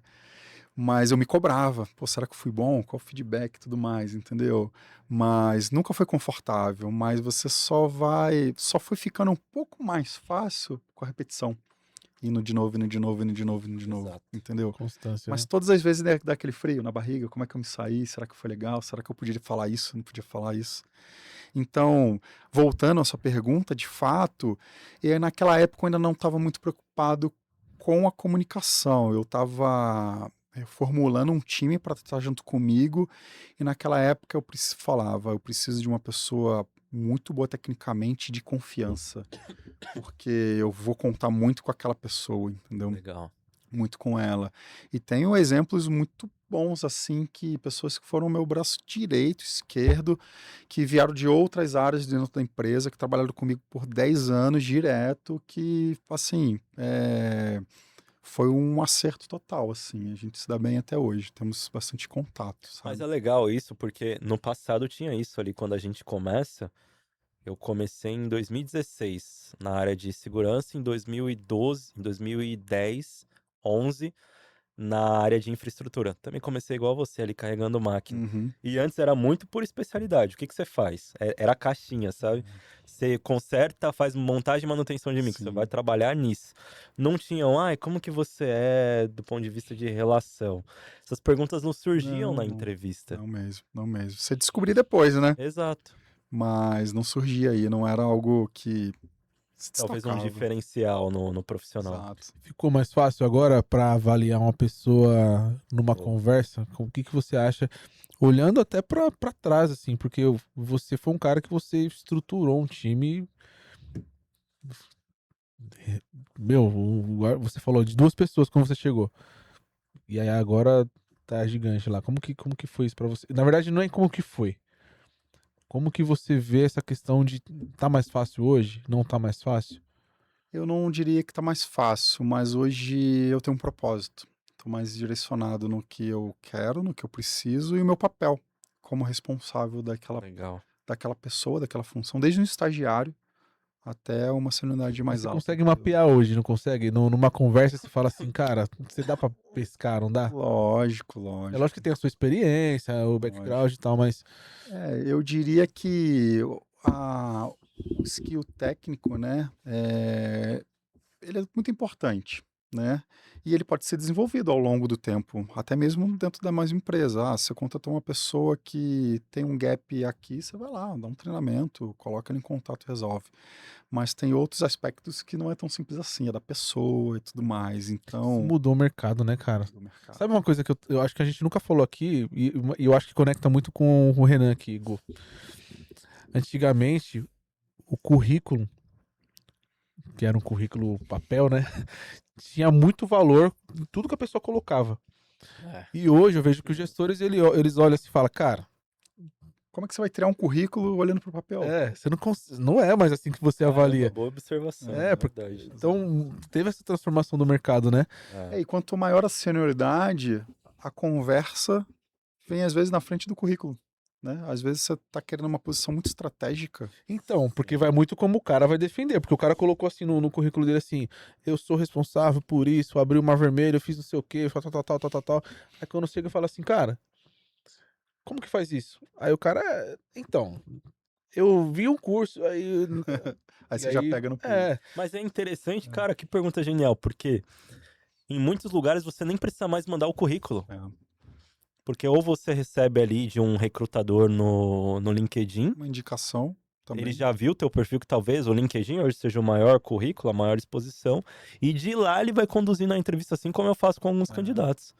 Mas eu me cobrava, pô, será que eu fui bom? Qual o feedback e tudo mais, entendeu? Mas nunca foi confortável, mas você só foi ficando um pouco mais fácil com a repetição. indo de novo, indo de novo, indo de novo, indo de novo, Exato. entendeu? Constância, Mas né? todas as vezes dá aquele frio na barriga, como é que eu me saí? Será que foi legal? Será que eu podia falar isso? Não podia falar isso? Então, voltando à sua pergunta, de fato, naquela época eu ainda não estava muito preocupado com a comunicação. Eu estava formulando um time para estar junto comigo, e naquela época falava, eu preciso de uma pessoa muito boa tecnicamente, de confiança, porque eu vou contar muito com aquela pessoa, entendeu? Legal. Muito com ela. E tenho exemplos muito bons, assim, que pessoas que foram meu braço direito, esquerdo, que vieram de outras áreas dentro da empresa, que trabalharam comigo por 10 anos direto, que, assim, foi um acerto total, assim. A gente se dá bem até hoje, temos bastante contato, Mas sabe? é legal isso, porque no passado tinha isso ali, quando a gente começa. Eu comecei em 2016 na área de segurança, em 2012, em 2010, 11 na área de infraestrutura. Também comecei igual você ali carregando máquina. Uhum. E antes era muito por especialidade. O que que você faz? Era a caixinha, sabe? Você conserta, faz montagem e manutenção de micro. Você vai Sim. trabalhar nisso. Não tinham, ai, como que você é do ponto de vista de relação? Essas perguntas não surgiam na Não, entrevista. não mesmo, não mesmo. Você descobriu depois, né? Exato. Mas não surgia aí, não era algo que se Talvez um destacava. diferencial no profissional. Exato. Ficou mais fácil agora para avaliar uma pessoa numa Pô, conversa? O que que você acha? Olhando até para trás, assim, porque você foi um cara que você estruturou um time. Meu, você falou de 2 pessoas quando você chegou. E aí agora tá gigante lá. Como que foi isso pra você? Na verdade, não é como que foi. Como que você vê essa questão de tá mais fácil hoje? Não tá mais fácil? Eu não diria que tá mais fácil, mas hoje eu tenho um propósito. Tô mais direcionado no que eu quero, no que eu preciso e o meu papel como responsável legal. daquela pessoa, daquela função, desde um estagiário até uma senioridade Mas mais você alta, consegue entendeu? mapear hoje, não consegue? Numa conversa você fala assim, cara, você dá pra pescar, não dá? Lógico, É lógico que lógico, tem a sua experiência, o lógico. background e tal, mas Eu diria que o skill técnico, né, ele é muito importante, né? E ele pode ser desenvolvido ao longo do tempo, até mesmo dentro da mesma empresa. Ah, você contratou uma pessoa que tem um gap aqui, você vai lá, dá um treinamento, coloca ele em contato e resolve. Mas tem outros aspectos que não é tão simples assim, é da pessoa e tudo mais. isso Então, mudou o mercado, né, cara? do mercado. Sabe uma coisa que eu acho que a gente nunca falou aqui, e eu acho que conecta muito com o Renan aqui, Gu. Antigamente, o currículo, que era um currículo papel, né? Tinha muito valor em tudo que a pessoa colocava. É. E hoje eu vejo que os gestores, eles olham assim e falam, cara, Como é que você vai criar um currículo olhando para o papel? você não é mais assim que você Caramba, avalia. boa observação, É, verdade. então teve essa transformação do mercado, né? E quanto maior a senioridade, a conversa vem às vezes na frente do currículo, né? Às vezes você está querendo uma posição muito estratégica. Então, porque vai muito como o cara vai defender, porque o cara colocou assim no currículo dele assim, eu sou responsável por isso, abri o mar vermelho, eu fiz não sei o quê, tal, tal, tal, tal, tal, tal. Aí quando chega e fala assim, cara, como que faz isso? Aí o cara, então, eu vi um curso, aí. Aí E você já aí. pega no pulo. Mas é interessante, cara, que pergunta genial, porque em muitos lugares você nem precisa mais mandar o currículo. É. Porque ou você recebe ali de um recrutador no LinkedIn, Uma indicação ele também. já viu teu perfil, que talvez o LinkedIn hoje seja o maior currículo, a maior exposição, e de lá ele vai conduzindo a entrevista, assim como eu faço com alguns candidatos.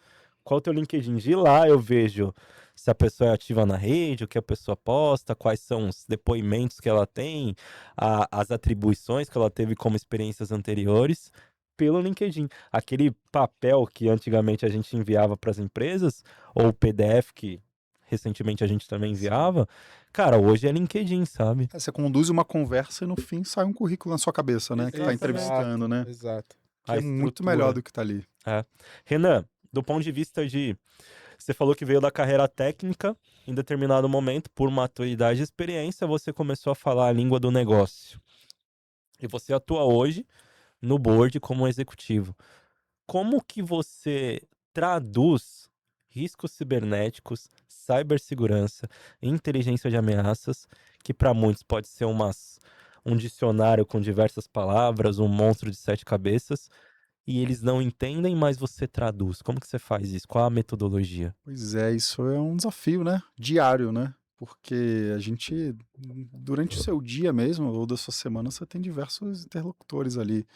Qual é o teu LinkedIn? De lá eu vejo se a pessoa é ativa na rede, o que a pessoa posta, quais são os depoimentos que ela tem, as atribuições que ela teve como experiências anteriores, pelo LinkedIn. Aquele papel que antigamente a gente enviava para as empresas, ou o PDF que recentemente a gente também enviava, cara, hoje é LinkedIn, sabe? Você conduz uma conversa e no fim sai um currículo na sua cabeça, né? Que tá Exatamente. entrevistando, né? Exato. Que A é muito melhor estrutura. do que tá ali. Renan, do ponto de vista de. Você falou que veio da carreira técnica, em determinado momento, por maturidade e experiência, você começou a falar a língua do negócio. E você atua hoje no board como executivo. Como que você traduz riscos cibernéticos, cibersegurança, inteligência de ameaças, que para muitos pode ser um dicionário com diversas palavras, um monstro de 7 cabeças, e eles não entendem, mas você traduz. Como que você faz isso? Qual a metodologia? Pois é, isso é um desafio, né? Diário, né? Porque a gente, durante o seu dia mesmo, ou da sua semana, você tem diversos interlocutores ali.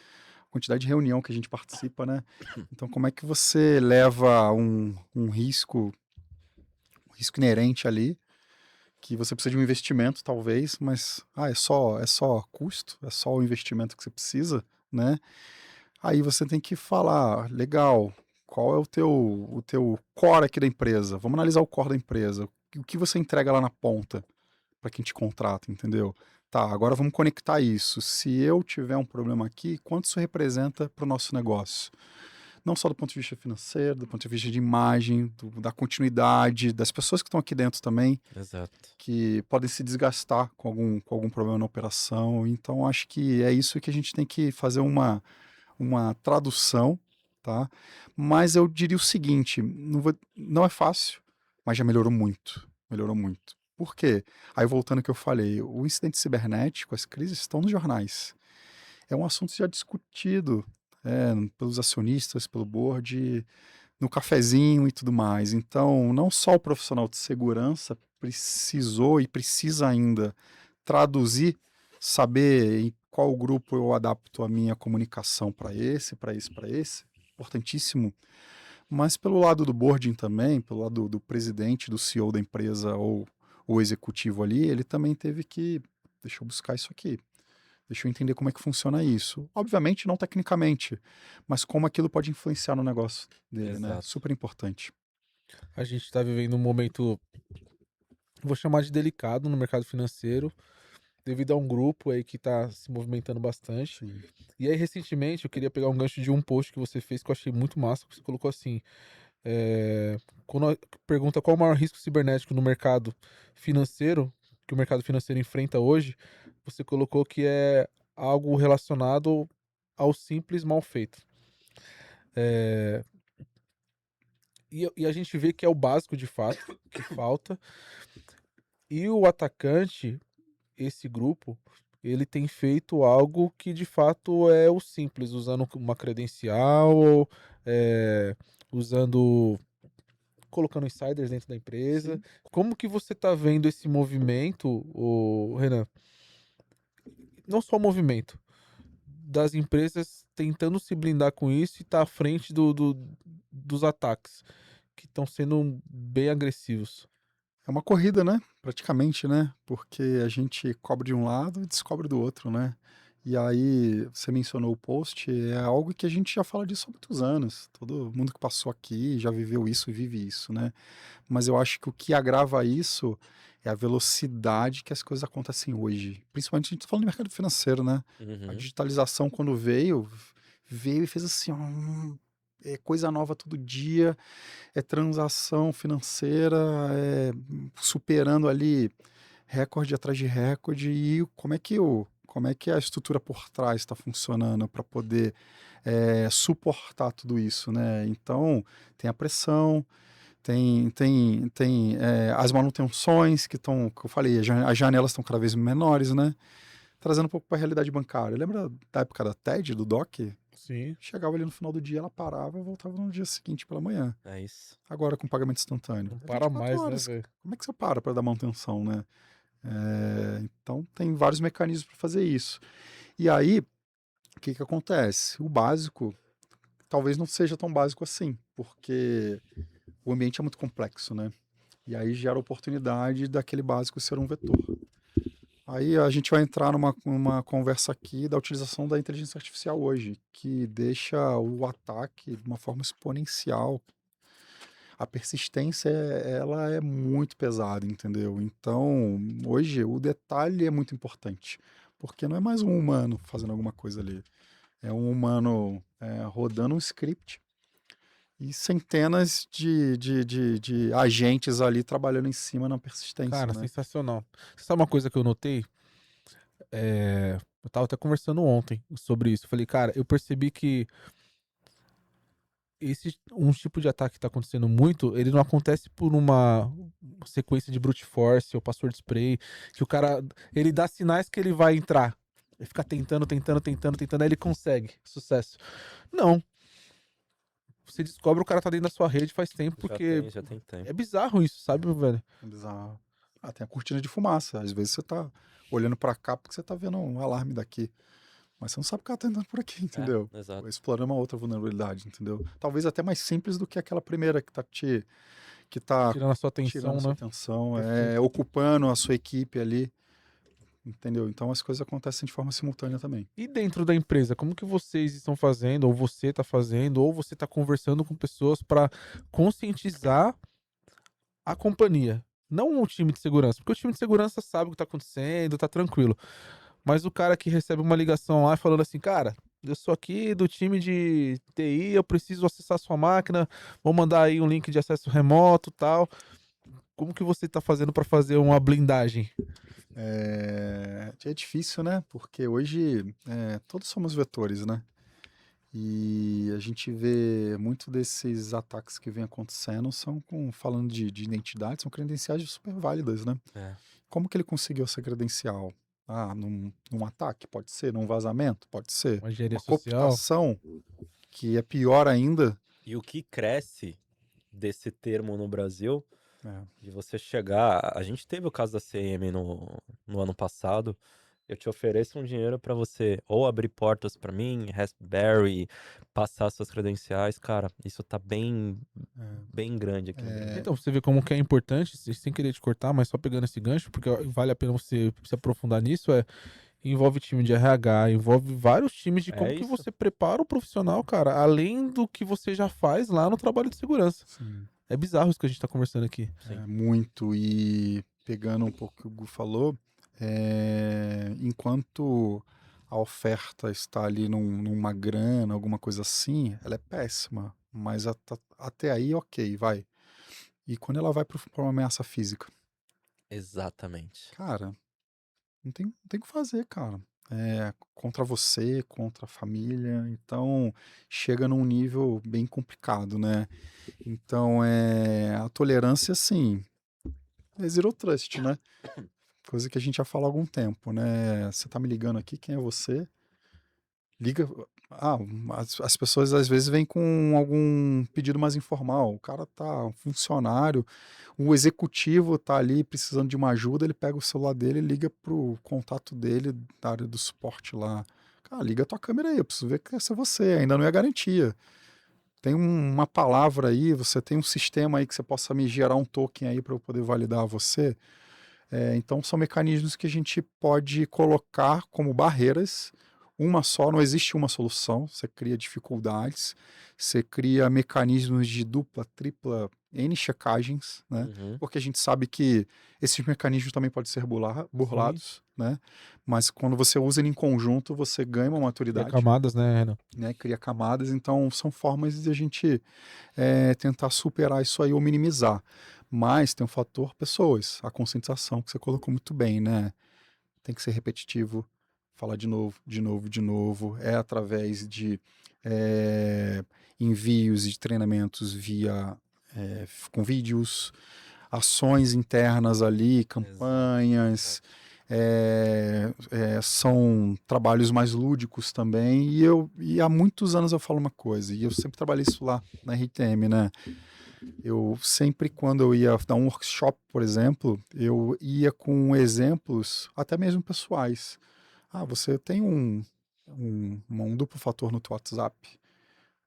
A quantidade de reunião que a gente participa, né? Então, como é que você leva um risco inerente ali, que você precisa de um investimento, talvez, mas é só custo, é só o investimento que você precisa, né? Aí você tem que falar, legal, qual é o teu core aqui da empresa? Vamos analisar o core da empresa. O que você entrega lá na ponta para quem te contrata, entendeu? Tá, agora vamos conectar isso. Se eu tiver um problema aqui, quanto isso representa para o nosso negócio? Não só do ponto de vista financeiro, do ponto de vista de imagem, da continuidade, das pessoas que estão aqui dentro também, Exato. que podem se desgastar com algum problema na operação. Então, acho que é isso que a gente tem que fazer uma tradução, tá? Mas eu diria o seguinte, não é fácil, mas já melhorou muito, melhorou muito. Por quê? Aí voltando ao que eu falei, o incidente cibernético, as crises estão nos jornais. É um assunto já discutido pelos acionistas, pelo board, no cafezinho e tudo mais. Então, não só o profissional de segurança precisou e precisa ainda traduzir, saber em qual grupo eu adapto a minha comunicação para esse, importantíssimo. Mas pelo lado do boarding também, pelo lado do presidente, do CEO da empresa ou o executivo ali, ele também teve que, deixa eu buscar isso aqui. Deixa eu entender como é que funciona isso. Obviamente, não tecnicamente, mas como aquilo pode influenciar no negócio dele, né? Exato. Super importante. A gente tá vivendo um momento, vou chamar de delicado no mercado financeiro, devido a um grupo aí que tá se movimentando bastante. Sim. E aí, recentemente, eu queria pegar um gancho de um post que você fez que eu achei muito massa, que você colocou assim, quando pergunta qual o maior risco cibernético no mercado financeiro, que o mercado financeiro enfrenta hoje, você colocou que é algo relacionado ao simples mal feito. Eh, e a gente vê que é o básico de fato, que falta. E o atacante, esse grupo, ele tem feito algo que de fato é o simples, usando uma credencial, usando, colocando insiders dentro da empresa. Sim. Como que você tá vendo esse movimento, o Renan? Não só o movimento das empresas tentando se blindar com isso e tá à frente dos ataques, que estão sendo bem agressivos. É uma corrida, né? Praticamente, né? Porque a gente cobre de um lado e descobre do outro, né? E aí, você mencionou o post, é algo que a gente já fala disso há muitos anos. Todo mundo que passou aqui já viveu isso e vive isso, né? Mas eu acho que o que agrava isso é a velocidade que as coisas acontecem hoje. Principalmente a gente tá falando de mercado financeiro, né? A Uhum. digitalização, quando veio e fez assim, ó, é coisa nova todo dia, é transação financeira, é superando ali recorde atrás de recorde, e como é que a estrutura por trás está funcionando para poder suportar tudo isso, né? Então, tem a pressão, tem as manutenções que eu falei, as janelas estão cada vez menores, né? Trazendo um pouco para a realidade bancária. Lembra da época da TED, do DOC? Sim. Chegava ali no final do dia, ela parava e voltava no dia seguinte pela manhã. É isso. Agora com pagamento instantâneo. Não É para 24 mais, né, horas. velho? Como é que você para dar manutenção, né? Então tem vários mecanismos para fazer isso. E aí, o que acontece? O básico talvez não seja tão básico assim, porque o ambiente é muito complexo, né? E aí gera a oportunidade daquele básico ser um vetor. Aí a gente vai entrar numa conversa aqui da utilização da inteligência artificial hoje, que deixa o ataque de uma forma exponencial. A persistência, ela é muito pesada, entendeu? Então, hoje, o detalhe é muito importante, porque não é mais um humano fazendo alguma coisa ali. É um humano rodando um script e centenas de agentes ali trabalhando em cima na persistência, Cara, né? sensacional. Sabe uma coisa que eu notei? Eu tava até conversando ontem sobre isso. Falei, cara, eu percebi que um tipo de ataque que tá acontecendo muito, ele não acontece por uma sequência de brute force ou password spray, que o cara, ele dá sinais que ele vai entrar. Ele fica tentando, aí ele consegue. Sucesso. Não. você descobre o cara tá dentro da sua rede faz tempo, porque Já tem tempo. é bizarro isso, sabe, velho? É bizarro. Ah, tem a cortina de fumaça. Às vezes você tá olhando pra cá porque você tá vendo um alarme daqui. Mas você não sabe o que ela tá entrando por aqui, entendeu? Exato. Explorando uma outra vulnerabilidade, entendeu? Talvez até mais simples do que aquela primeira que tá Tirando a sua tirando atenção, a sua né? atenção, Perfeito. ocupando a sua equipe ali, entendeu? Então as coisas acontecem de forma simultânea também. E dentro da empresa, como que vocês estão fazendo, ou você tá fazendo, ou você tá conversando com pessoas para conscientizar a companhia? Não o time de segurança, porque o time de segurança sabe o que tá acontecendo, tá tranquilo. Mas o cara que recebe uma ligação lá falando assim, cara, eu sou aqui do time de TI, eu preciso acessar sua máquina, vou mandar aí um link de acesso remoto, tal. Como que você tá fazendo para fazer uma blindagem? É difícil, né? Porque hoje todos somos vetores, né? E a gente vê muito desses ataques que vem acontecendo são falando de identidade, são credenciais super válidas, né? É. Como que ele conseguiu essa credencial? Ah, num ataque, pode ser, num vazamento, pode ser. Uma engenharia Uma social? cooptação, que é pior ainda. E o que cresce desse termo no Brasil, É, de você chegar. A gente teve o caso da CM no ano passado. Eu te ofereço um dinheiro pra você ou abrir portas pra mim, Raspberry, passar suas credenciais. Cara, isso tá bem grande aqui no Brasil. Então, você vê como que é importante, sem querer te cortar, mas só pegando esse gancho, porque vale a pena você se aprofundar nisso, envolve time de RH, envolve vários times de como É que isso. você prepara o profissional, cara, além do que você já faz lá no trabalho de segurança. sim, É bizarro isso que a gente tá conversando aqui. Sim. muito. E pegando um pouco o que o Gu falou, enquanto a oferta está ali numa grana, alguma coisa assim, ela é péssima. Mas até aí, ok, vai. E quando ela vai para uma ameaça física? Exatamente. Cara, não tem o que fazer, cara. É contra você, contra a família, então chega num nível bem complicado, né? Então a tolerância, assim, é zero trust, né? Coisa que a gente já fala há algum tempo, né? Você tá me ligando aqui, quem é você? Liga. Ah, as pessoas às vezes vêm com algum pedido mais informal. O cara tá um funcionário, o executivo tá ali precisando de uma ajuda, ele pega o celular dele e liga pro contato dele da área do suporte lá. Cara, liga a tua câmera aí, eu preciso ver que essa é você, ainda não é garantia. Tem uma palavra aí, você tem um sistema aí que você possa me gerar um token aí para eu poder validar você. Então são mecanismos que a gente pode colocar como barreiras. Uma só, não existe uma solução. Você cria dificuldades, você cria mecanismos de dupla, tripla, N checagens, né? Uhum. Porque a gente sabe que esses mecanismos também podem ser burlados, né? Mas quando você usa ele em conjunto, você ganha uma Cria maturidade, camadas, né, Renan? né? Cria camadas. Então são formas de a gente tentar superar isso aí ou minimizar. Mas tem um fator pessoas, a conscientização que você colocou muito bem, né? Tem que ser repetitivo, falar de novo, de novo, de novo. É através de envios e de treinamentos via com vídeos, ações internas ali, campanhas. São trabalhos mais lúdicos também. E há muitos anos eu falo uma coisa, e eu sempre trabalhei isso lá na RTM, né? Eu sempre, quando eu ia dar um workshop, por exemplo, eu ia com exemplos, até mesmo pessoais. Ah, você tem um duplo fator no teu WhatsApp?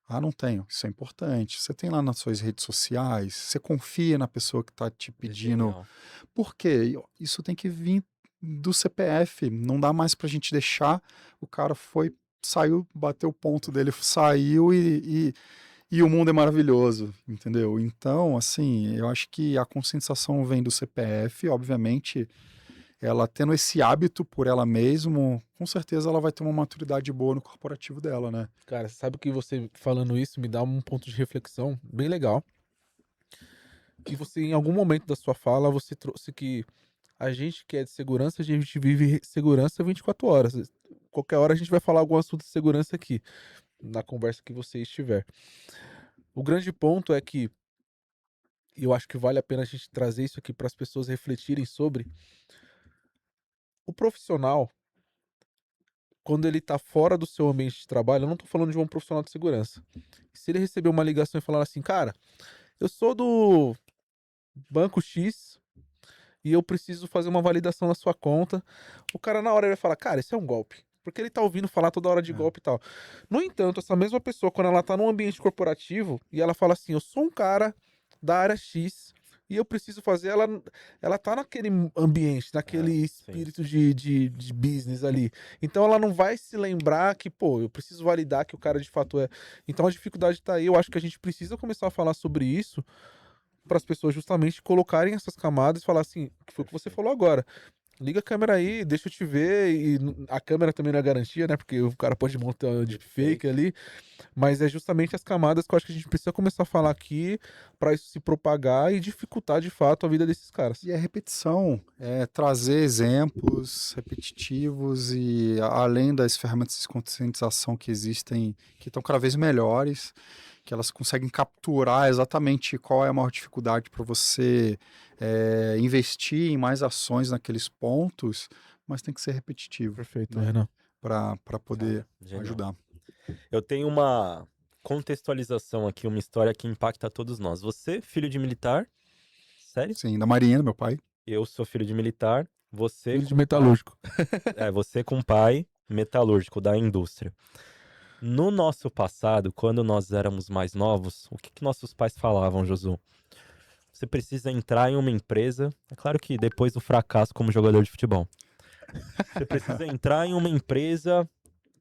Ah, não tenho. Isso é importante. Você tem lá nas suas redes sociais? Você confia na pessoa que está te pedindo? Genial. Por quê? Isso tem que vir do CPF. Não dá mais para a gente deixar. O cara foi, saiu, bateu o ponto dele, saiu e o mundo é maravilhoso, entendeu? Então, assim, eu acho que a conscientização vem do CPF, obviamente, ela tendo esse hábito por ela mesma, com certeza ela vai ter uma maturidade boa no corporativo dela, né? Cara, sabe que você falando isso me dá um ponto de reflexão bem legal. E você, em algum momento da sua fala, você trouxe que a gente que é de segurança, a gente vive segurança 24 horas. Qualquer hora a gente vai falar algum assunto de segurança aqui, na conversa que você estiver. O grande ponto é que, e eu acho que vale a pena a gente trazer isso aqui para as pessoas refletirem sobre, o profissional, quando ele tá fora do seu ambiente de trabalho, eu não tô falando de um profissional de segurança. Se ele receber uma ligação e falar assim, cara, eu sou do banco X e eu preciso fazer uma validação na sua conta, o cara na hora ele vai falar, cara, isso é um golpe. Porque ele tá ouvindo falar toda hora de É. golpe e tal. No entanto, essa mesma pessoa, quando ela tá num ambiente corporativo e ela fala assim, eu sou um cara da área X e eu preciso fazer, ela tá naquele ambiente, naquele sim. espírito de business ali. Então ela não vai se lembrar que, pô, eu preciso validar que o cara de fato é. Então a dificuldade tá aí. Eu acho que a gente precisa começar a falar sobre isso para as pessoas justamente colocarem essas camadas e falar assim, que foi o que você Perfeito. falou agora. Liga a câmera aí, deixa eu te ver. E a câmera também não é garantia, né? Porque o cara pode montar um deepfake Perfeito. ali. Mas é justamente as camadas que eu acho que a gente precisa começar a falar aqui para isso se propagar e dificultar de fato a vida desses caras. E a repetição, trazer exemplos repetitivos e além das ferramentas de conscientização que existem, que estão cada vez melhores, que elas conseguem capturar exatamente qual é a maior dificuldade para você investir em mais ações naqueles pontos, mas tem que ser repetitivo, Perfeito, né? Renan. Para poder Cara, genial. ajudar. Eu tenho uma contextualização aqui, uma história que impacta a todos nós. Você, filho de militar? Sério? Sim, da Marinha, do meu pai. Eu sou filho de militar. Você Filho de com pai. metalúrgico. Você com pai metalúrgico da indústria. No nosso passado, quando nós éramos mais novos, o que nossos pais falavam, Josu? Você precisa entrar em uma empresa. É claro que depois do fracasso como jogador de futebol. Você precisa entrar em uma empresa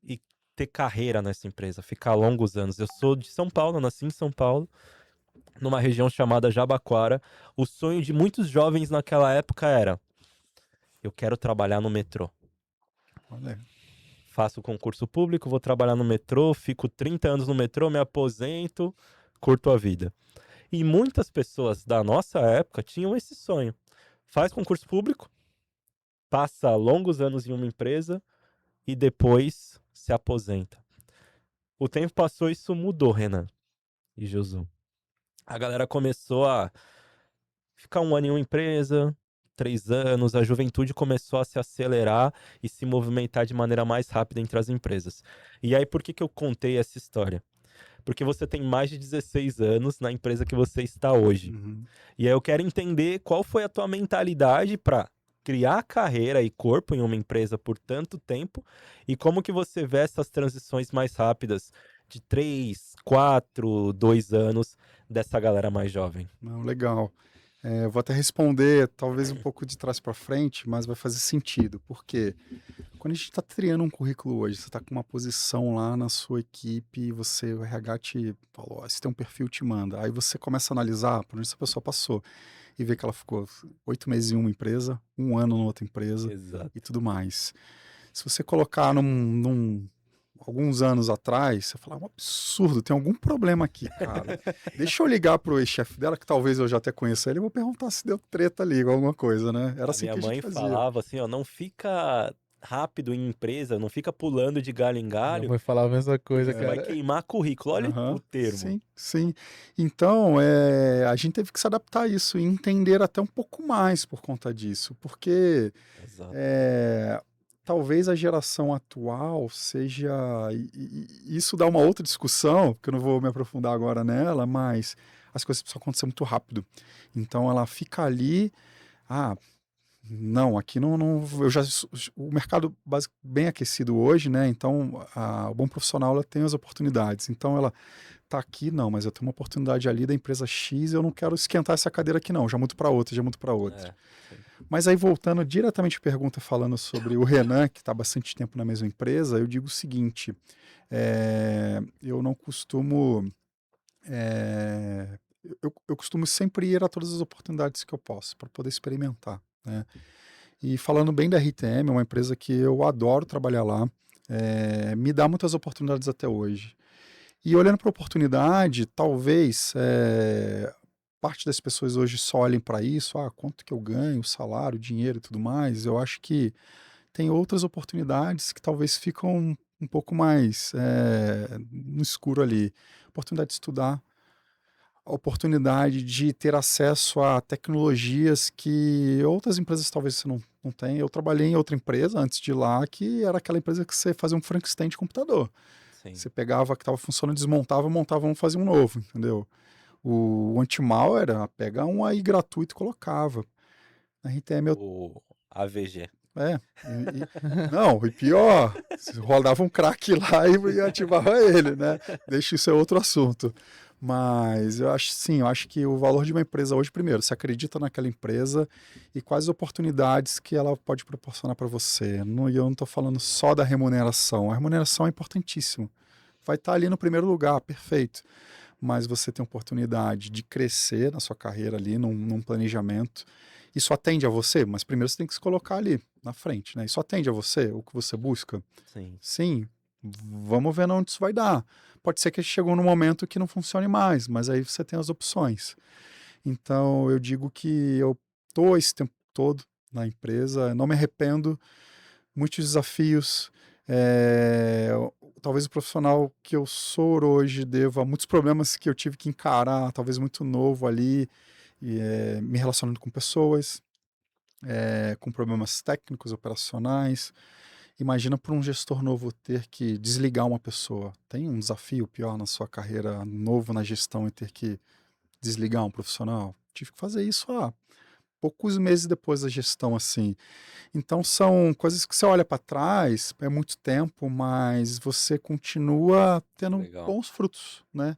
e ter carreira nessa empresa, ficar longos anos. Eu sou de São Paulo, nasci em São Paulo, numa região chamada Jabaquara. O sonho de muitos jovens naquela época era: eu quero trabalhar no metrô. Olha, Faço concurso público, vou trabalhar no metrô, fico 30 anos no metrô, me aposento, curto a vida. E muitas pessoas da nossa época tinham esse sonho. Faz concurso público, passa longos anos em uma empresa e depois se aposenta. O tempo passou e isso mudou, Renan e Josu. A galera começou a ficar um ano em uma empresa, 3 anos, a juventude começou a se acelerar e se movimentar de maneira mais rápida entre as empresas. E aí, por que eu contei essa história? Porque você tem mais de 16 anos na empresa que você está hoje. uhum. E aí eu quero entender qual foi a tua mentalidade para criar carreira e corpo em uma empresa por tanto tempo e como que você vê essas transições mais rápidas de 3, 4, 2 anos dessa galera mais jovem. Não, legal. Eu vou até responder, talvez um pouco de trás para frente, mas vai fazer sentido. Por quê? Quando a gente está criando um currículo hoje, você está com uma posição lá na sua equipe, o RH te falou, ó, se tem um perfil, te manda. Aí você começa a analisar por onde essa pessoa passou e vê que ela ficou 8 meses em uma empresa, um ano em outra empresa Exato. e tudo mais. Se você colocar alguns anos atrás, você fala, é um absurdo, tem algum problema aqui, cara. Deixa eu ligar pro ex-chefe dela, que talvez eu já até conheça ele, e vou perguntar se deu treta ali, alguma coisa, né? Era A assim minha que a gente mãe fazia. falava assim, ó, não fica rápido em empresa, não fica pulando de galho em Minha galho, mãe falava a mesma porque coisa, você vai cara. queimar currículo. Olha o Aham, termo. sim, sim. Então, a gente teve que se adaptar a isso e entender até um pouco mais por conta disso, porque Exato. talvez a geração atual seja. Isso dá uma outra discussão, porque eu não vou me aprofundar agora nela, mas as coisas precisam acontecer muito rápido. Então ela fica ali. Ah, não, aqui não eu já, o mercado bem aquecido hoje, né? Então o bom profissional ela tem as oportunidades. Então ela tá aqui, não, mas eu tenho uma oportunidade ali da empresa X, eu não quero esquentar essa cadeira aqui, não. Já mudo para outra, já mudo para outra. Sim. Mas aí, voltando diretamente à pergunta, falando sobre o Renan, que está há bastante tempo na mesma empresa, eu digo o seguinte: eu não costumo. Eu costumo sempre ir a todas as oportunidades que eu posso, para poder experimentar, né? E falando bem da RTM, é uma empresa que eu adoro trabalhar lá, me dá muitas oportunidades até hoje. E olhando para a oportunidade, talvez parte das pessoas hoje só olhem para isso, quanto que eu ganho, salário, dinheiro e tudo mais. Eu acho que tem outras oportunidades que talvez ficam um pouco mais no escuro ali. Oportunidade de estudar. oportunidade de ter acesso a tecnologias que outras empresas talvez você não tenha. Eu trabalhei em outra empresa antes de ir lá, que era aquela empresa que você fazia um Frankenstein de computador. Sim. Você pegava o que estava funcionando, desmontava, montava um, fazia um novo, entendeu? O anti-malware era pega um aí gratuito e colocava. A RTM, O AVG. não, e pior, rodava um crack lá e ativava ele, né? Deixa isso é outro assunto. Mas eu acho sim, eu acho que o valor de uma empresa hoje, primeiro, você acredita naquela empresa e quais oportunidades que ela pode proporcionar para você. E eu não estou falando só da remuneração. A remuneração é importantíssima. Vai estar ali no primeiro lugar, perfeito. Mas você tem oportunidade de crescer na sua carreira ali, num planejamento. Isso atende a você, mas primeiro você tem que se colocar ali na frente, né? Isso atende a você, o que você busca? Sim. Sim, vamos ver onde isso vai dar. Pode ser que chegou num momento que não funcione mais, mas aí você tem as opções. Então, eu digo que eu tô esse tempo todo na empresa, não me arrependo, muitos desafios. é, Talvez o profissional que eu sou hoje deva a muitos problemas que eu tive que encarar, talvez muito novo ali, me relacionando com pessoas, com problemas técnicos, operacionais. Imagina para um gestor novo ter que desligar uma pessoa. Tem um desafio pior na sua carreira, novo na gestão, e ter que desligar um profissional? Tive que fazer isso há poucos meses depois da gestão, assim. Então são coisas que você olha para trás, é muito tempo, mas você continua tendo Legal. bons frutos, né?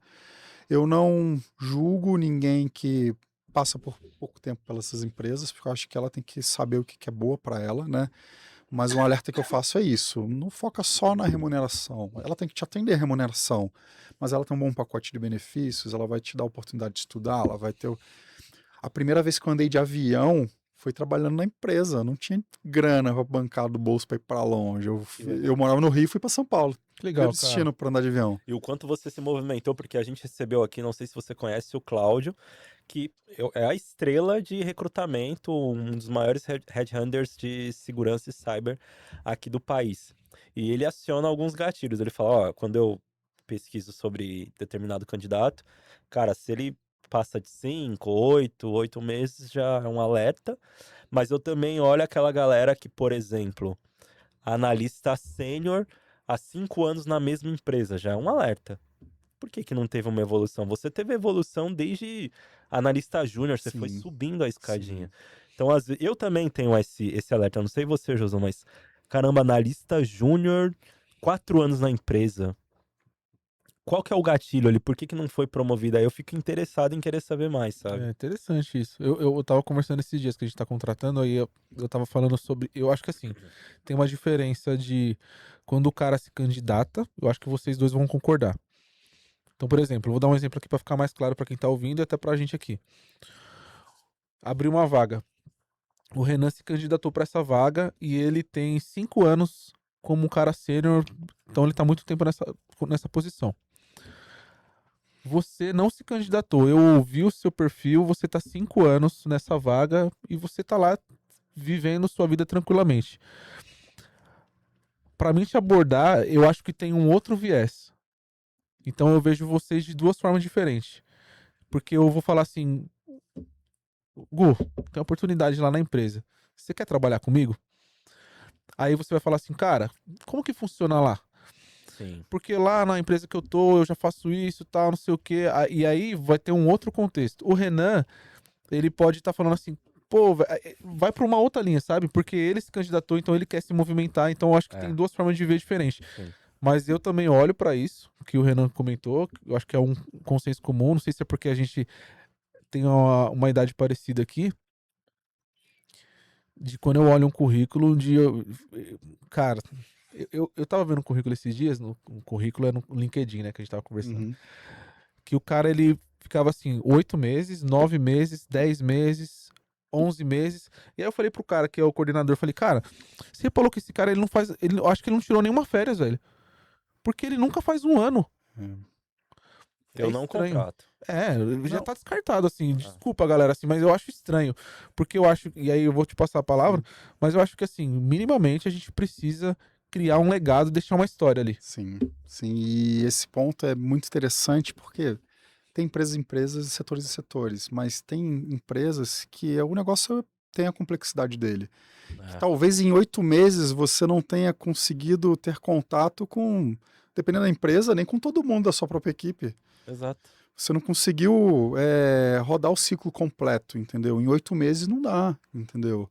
Eu não julgo ninguém que passa por pouco tempo pelas empresas, porque eu acho que ela tem que saber o que é boa para ela, né? Mas um alerta que eu faço é isso: não foca só na remuneração. Ela tem que te atender a remuneração, mas ela tem um bom pacote de benefícios, ela vai te dar a oportunidade de estudar, ela vai ter. A primeira vez que eu andei de avião foi trabalhando na empresa, não tinha grana para bancar do bolso para ir para longe. Eu morava no Rio e fui para São Paulo. Que legal, Meu destino para andar de avião. E o quanto você se movimentou, porque a gente recebeu aqui, não sei se você conhece o Cláudio, que é a estrela de recrutamento, um dos maiores headhunters de segurança e cyber aqui do país. E ele aciona alguns gatilhos. Ele fala, ó, quando eu pesquiso sobre determinado candidato, cara, se ele passa de 5, 8 meses, já é um alerta. Mas eu também olho aquela galera que, por exemplo, analista sênior há 5 anos na mesma empresa, já é um alerta. Por que não teve uma evolução? Você teve evolução desde analista júnior, você foi Sim, subindo a escadinha. sim. Então, eu também tenho esse alerta. Eu não sei você, José, mas caramba, analista júnior, 4 anos na empresa. Qual que é o gatilho ali? Por que não foi promovido? Aí eu fico interessado em querer saber mais, sabe? É interessante isso. Eu tava conversando esses dias que a gente tá contratando, aí eu tava falando sobre. Eu acho que assim, tem uma diferença de quando o cara se candidata, eu acho que vocês dois vão concordar. Então, por exemplo, eu vou dar um exemplo aqui pra ficar mais claro pra quem tá ouvindo e até pra gente aqui. Abriu uma vaga. O Renan se candidatou pra essa vaga e ele tem 5 anos como um cara sênior, então ele tá muito tempo nessa posição. Você não se candidatou, eu ouvi o seu perfil, você tá 5 anos nessa vaga e você tá lá vivendo sua vida tranquilamente. Pra mim te abordar, eu acho que tem um outro viés. Então eu vejo vocês de duas formas diferentes. Porque eu vou falar assim, Gu, tem oportunidade lá na empresa. Você quer trabalhar comigo? Aí você vai falar assim, cara, como que funciona lá? Sim. Porque lá na empresa que eu tô, eu já faço isso, tal, não sei o quê. E aí vai ter um outro contexto. O Renan, ele pode estar falando assim, pô, vai pra uma outra linha, sabe? Porque ele se candidatou, então ele quer se movimentar. Então eu acho que tem duas formas de ver diferentes. Sim. Mas eu também olho pra isso, que o Renan comentou. Eu acho que é um consenso comum. Não sei se é porque a gente tem uma idade parecida aqui. De quando eu olho um currículo, cara, eu tava vendo um currículo esses dias, um currículo é no LinkedIn, né, que a gente tava conversando. Uhum. Que o cara, ele ficava assim, 8 meses, 9 meses, 10 meses, 11 meses. E aí eu falei pro cara, que é o coordenador, eu falei, cara, você falou que esse cara, ele não faz, eu acho que ele não tirou nenhuma férias, velho. Porque ele nunca faz um ano. Eu É não estranho. contrato. Já Não. tá descartado, assim. Desculpa, galera, assim, mas eu acho estranho. Porque eu acho, e aí eu vou te passar a palavra, mas eu acho que, assim, minimamente a gente precisa criar um legado, deixar uma história ali. Sim, sim. E esse ponto é muito interessante porque tem empresas, empresas, e setores, mas tem empresas que o negócio tem a complexidade dele. Que É, talvez em 8 meses você não tenha conseguido ter contato com, dependendo da empresa, nem com todo mundo da sua própria equipe. exato. Você não conseguiu rodar o ciclo completo, entendeu? Em 8 meses não dá, entendeu?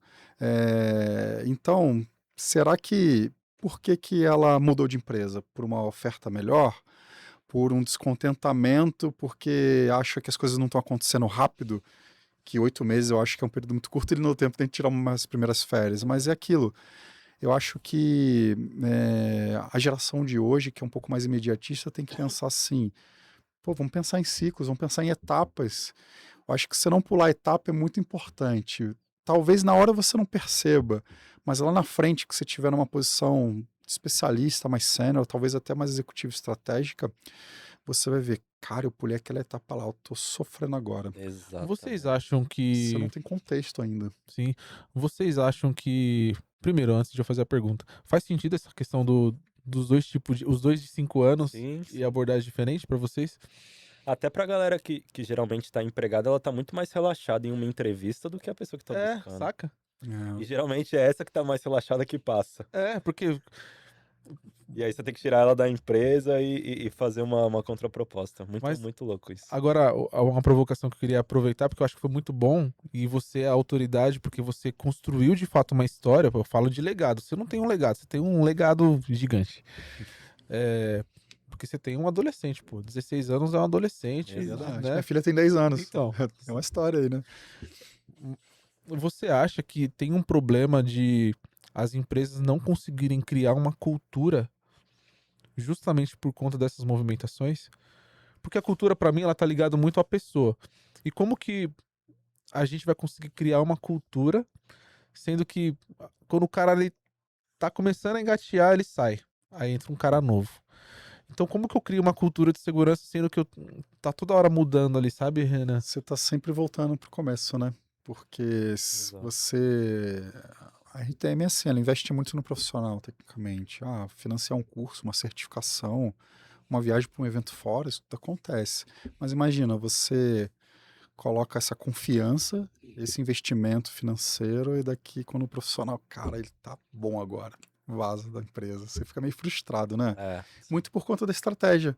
Então, será que por que que ela mudou de empresa? Por uma oferta melhor? Por um descontentamento? Porque acha que as coisas não estão acontecendo rápido? Que 8 meses eu acho que é um período muito curto, ele não tem tempo de tirar umas primeiras férias, mas é aquilo. Eu acho que a geração de hoje, que é um pouco mais imediatista, tem que pensar assim, pô, vamos pensar em ciclos, vamos pensar em etapas. Eu acho que você não pular etapa é muito importante. Talvez na hora você não perceba, mas lá na frente, que você tiver numa posição de especialista, mais sênior, talvez até mais executiva estratégica, você vai ver, cara, eu pulei aquela etapa lá, eu tô sofrendo agora. Vocês Exatamente. acham Você não que tem contexto ainda. sim, vocês acham que primeiro, antes de eu fazer a pergunta, faz sentido essa questão dos 2 tipos de os 2 de 5 anos Sim, e sim. abordagem diferente pra vocês? Até pra galera que geralmente tá empregada, ela tá muito mais relaxada em uma entrevista do que a pessoa que tá É, buscando. saca? É. E geralmente é essa que tá mais relaxada que passa. É, porque E aí você tem que tirar ela da empresa e fazer uma contraproposta. Muito, mas muito louco isso. agora uma provocação que eu queria aproveitar, porque eu acho que foi muito bom e você é a autoridade, porque você construiu de fato uma história, eu falo de legado, você não tem um legado, você tem um legado gigante. Porque você tem um adolescente, pô, 16 anos é um adolescente, Exato. Verdade. Minha né? filha tem 10 anos. Então, É uma história aí, né? você acha que tem um problema de as empresas não conseguirem criar uma cultura justamente por conta dessas movimentações? Porque a cultura, pra mim, ela tá ligada muito à pessoa. E como que a gente vai conseguir criar uma cultura, sendo que quando o cara ali tá começando a engatear, ele sai. Aí entra um cara novo. Então, como que eu crio uma cultura de segurança, sendo que eu tá toda hora mudando ali, sabe, Renan? Você tá sempre voltando pro começo, né? Porque Exato. você. A RTM é assim, ela investe muito no profissional, tecnicamente. Ah, financiar um curso, uma certificação, uma viagem para um evento fora, isso tudo acontece. Mas imagina, você coloca essa confiança, esse investimento financeiro, e daqui, quando o profissional, cara, ele tá bom agora, vaza da empresa. Você fica meio frustrado, né? É. Muito por conta da estratégia.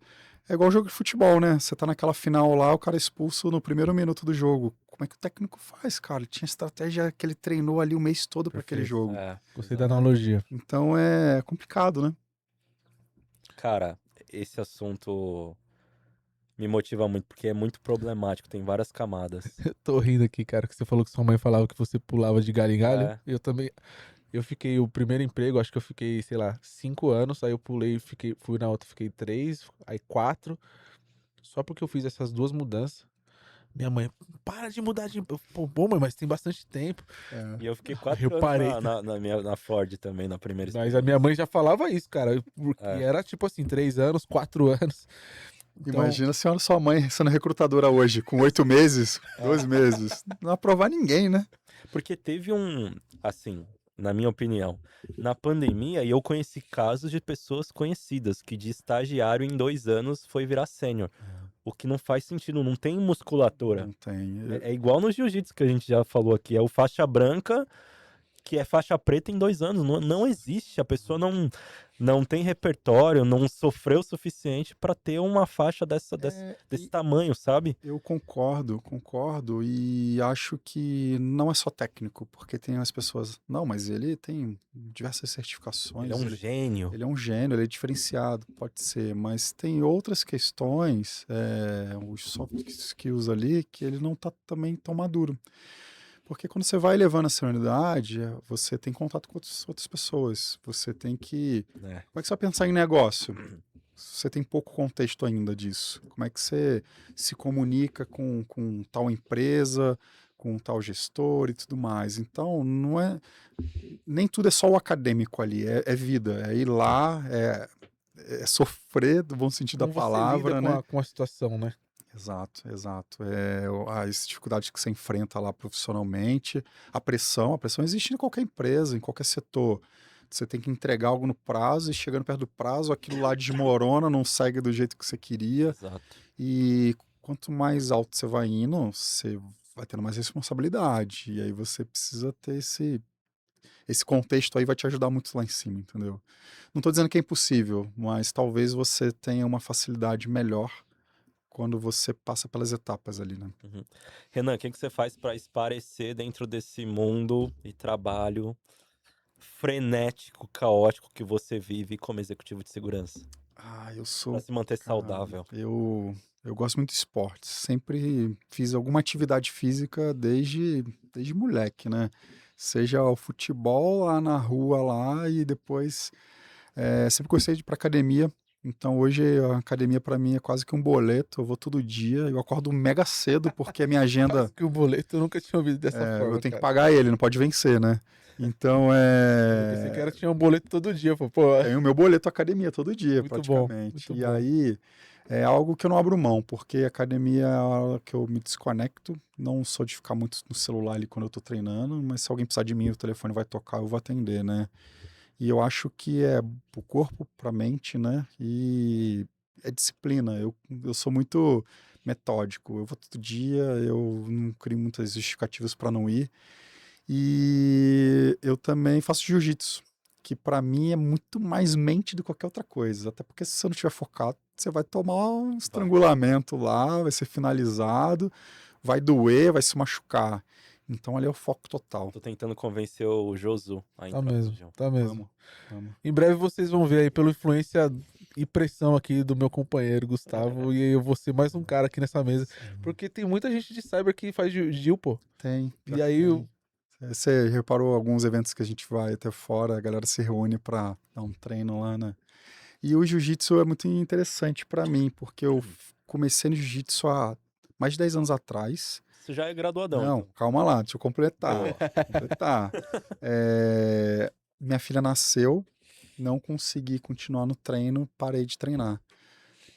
É igual jogo de futebol, né? Você tá naquela final lá, o cara é expulso no primeiro minuto do jogo. Como é que o técnico faz, cara? Ele tinha estratégia que ele treinou ali o mês todo para aquele Perfeito. jogo. É, Gostei da exato. analogia. Então é complicado, né? Cara, esse assunto me motiva muito, porque é muito problemático, tem várias camadas. Eu tô rindo aqui, cara, que você falou que sua mãe falava que você pulava de galho em galho. É, Eu também. Eu fiquei o primeiro emprego, acho que eu fiquei, sei lá, 5 anos. Aí eu pulei, fiquei, fui na outra, fiquei 3, aí 4. Só porque eu fiz essas 2 mudanças. Minha mãe, para de mudar de. Pô, mãe, mas tem bastante tempo. É. e eu fiquei Aí eu 4 anos parei. na Ford também, na primeira Mas a minha experiência. mãe já falava isso, cara. E É, era tipo assim, 3 anos, 4 anos. Então, Imagina a senhora sua mãe sendo recrutadora hoje, com 8 meses, é. 2 meses. Não aprovar ninguém, né? Porque teve assim, na minha opinião, na pandemia, eu conheci casos de pessoas conhecidas que de estagiário em 2 anos foi virar sênior. O que não faz sentido, não tem musculatura. Não tem. É igual no jiu-jitsu que a gente já falou aqui, é o faixa branca que é faixa preta em 2 anos. Não, não existe, a pessoa não tem repertório, não sofreu o suficiente para ter uma faixa desse E tamanho, sabe? eu concordo, e acho que não é só técnico, porque tem as pessoas. Não, mas ele tem diversas Ele é certificações, um ele, gênio. ele é um gênio, ele é diferenciado, pode ser, mas tem outras questões, os soft skills ali, que ele não tá também tão maduro. Porque quando você vai elevando a senioridade, você tem contato com outras pessoas. Você tem que. Né? Como é que você vai pensar em negócio? Você tem pouco contexto ainda disso. Como é que você se comunica com tal empresa, com tal gestor e tudo mais. Então, não é. Nem tudo é só o acadêmico ali, é vida. É ir lá, é sofrer, do bom sentido da como você lida palavra, né? com a situação, né? Exato, exato. As dificuldades que você enfrenta lá profissionalmente, a pressão existe em qualquer empresa, em qualquer setor. Você tem que entregar algo no prazo e chegando perto do prazo, aquilo lá desmorona, não segue do jeito que você queria. Exato. E quanto mais alto você vai indo, você vai tendo mais responsabilidade. E aí você precisa ter esse contexto aí vai te ajudar muito lá em cima, entendeu? Não tô dizendo que é impossível, mas talvez você tenha uma facilidade melhor quando você passa pelas etapas ali, né? Uhum. Renan, o que você faz para esparecer dentro desse mundo e trabalho frenético, caótico que você vive como executivo de segurança? Ah, eu Para sou, se manter cara, saudável. eu gosto muito de esporte. Sempre fiz alguma atividade física desde moleque, né? Seja o futebol lá na rua lá e depois sempre gostei de ir pra academia. Então hoje a academia pra mim é quase que um boleto. Eu vou todo dia. Eu acordo mega cedo porque a minha agenda Quase que o boleto eu nunca tinha ouvido dessa eu forma, tenho que cara. pagar ele, não pode vencer, né? Então Eu pensei que era tinha um boleto todo dia, pô. tenho o meu boleto academia todo dia, Muito bom, praticamente. muito E bom. aí é algo que eu não abro mão, porque a academia é a hora que eu me desconecto. Não sou de ficar muito no celular ali quando eu tô treinando, mas se alguém precisar de mim, o telefone vai tocar, eu vou atender, né? E eu acho que é pro corpo, pra mente, né? E é disciplina. Eu sou muito metódico. Eu vou todo dia, eu não crio muitas justificativas para não ir. E eu também faço jiu-jitsu, que pra mim é muito mais mente do que qualquer outra coisa. Até porque se você não estiver focado, você vai tomar um Vai. estrangulamento lá, vai ser finalizado, vai doer, vai se machucar. Então ali é o foco total. Tô tentando convencer o Josu a Tá entrar na mesmo, região. tá mesmo. Vamos, vamos. Em breve vocês vão ver aí pela influência e pressão aqui do meu companheiro Gustavo, e eu vou ser mais um cara aqui nessa mesa, porque tem muita gente de cyber que faz Gil, pô. Tem, pior E que aí, tem. Você reparou alguns eventos que a gente vai até fora, a galera se reúne pra dar um treino lá, né? E o jiu-jitsu é muito interessante pra mim, porque eu comecei no jiu-jitsu há mais de 10 anos atrás. Você já é graduadão, Não, então. calma lá, deixa eu completar. Boa. Completar. Minha filha nasceu, não consegui continuar no treino, parei de treinar.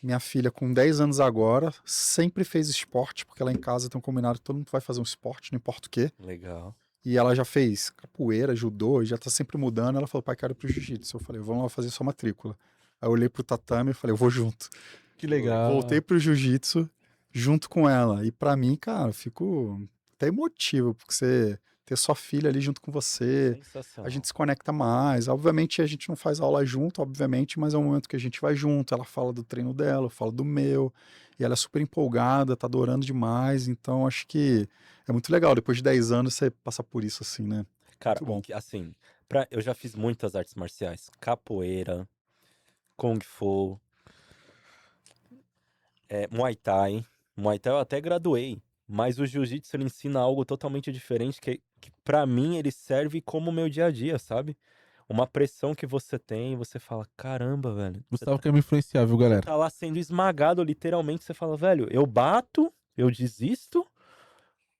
Minha filha, com 10 anos agora, sempre fez esporte, porque lá em casa tem um combinado que todo mundo vai fazer um esporte, não importa o quê. Legal. E ela já fez capoeira, judô, e já tá sempre mudando. Ela falou, pai, quero ir pro jiu-jitsu. Eu falei, vamos lá fazer sua matrícula. Aí eu olhei pro tatame e falei, eu vou junto. que legal. Voltei legal. pro jiu-jitsu junto com ela. E pra mim, cara, eu fico até emotivo, porque você ter sua filha ali junto com você, a Sensacional. gente se conecta mais. Obviamente a gente não faz aula junto, obviamente, mas é um momento que a gente vai junto. Ela fala do treino dela, eu falo do meu. E ela é super empolgada, tá adorando demais. Então acho que é muito legal. Depois de 10 anos você passa por isso assim, né? Cara, Muito bom. assim, eu já fiz muitas artes marciais. Capoeira, Kung Fu, Muay Thai. Muay Thai eu até graduei. Mas o Jiu-Jitsu ele ensina algo totalmente diferente que para mim ele serve como meu dia a dia, sabe? Uma pressão que você tem, você fala, caramba, velho. Gustavo quer me influenciar, viu, Você galera? tá lá sendo esmagado, literalmente. Você fala, velho, eu bato, eu desisto,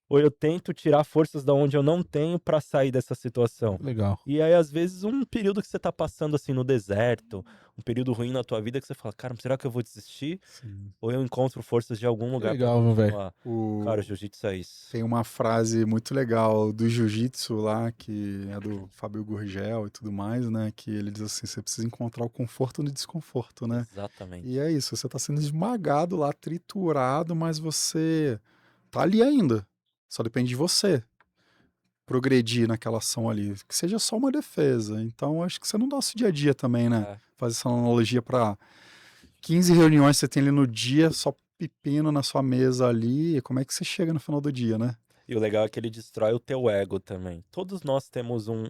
ou eu tento tirar forças da onde eu não tenho pra sair dessa situação. Legal. E aí, às vezes, um período que você tá passando assim no deserto, um período ruim na tua vida, que você fala, cara, será que eu vou desistir? Sim. Ou eu encontro forças de algum Que lugar pra legal, meu velho. continuar? Cara, o O... jiu-jitsu é isso. Tem uma frase muito legal do jiu-jitsu lá, que é do Fábio Gurgel e tudo mais, né? Que ele diz assim: você precisa encontrar o conforto no desconforto, né? Exatamente. E é isso, você tá sendo esmagado lá, triturado, mas você tá ali ainda. Só depende de você progredir naquela ação ali. Que seja só uma defesa. Então, acho que você no nosso dia a dia também, né? É. Fazer essa analogia para 15 reuniões que você tem ali no dia, só pepino na sua mesa ali. Como é que você chega no final do dia, né? E o legal é que ele destrói o teu ego também. Todos nós temos um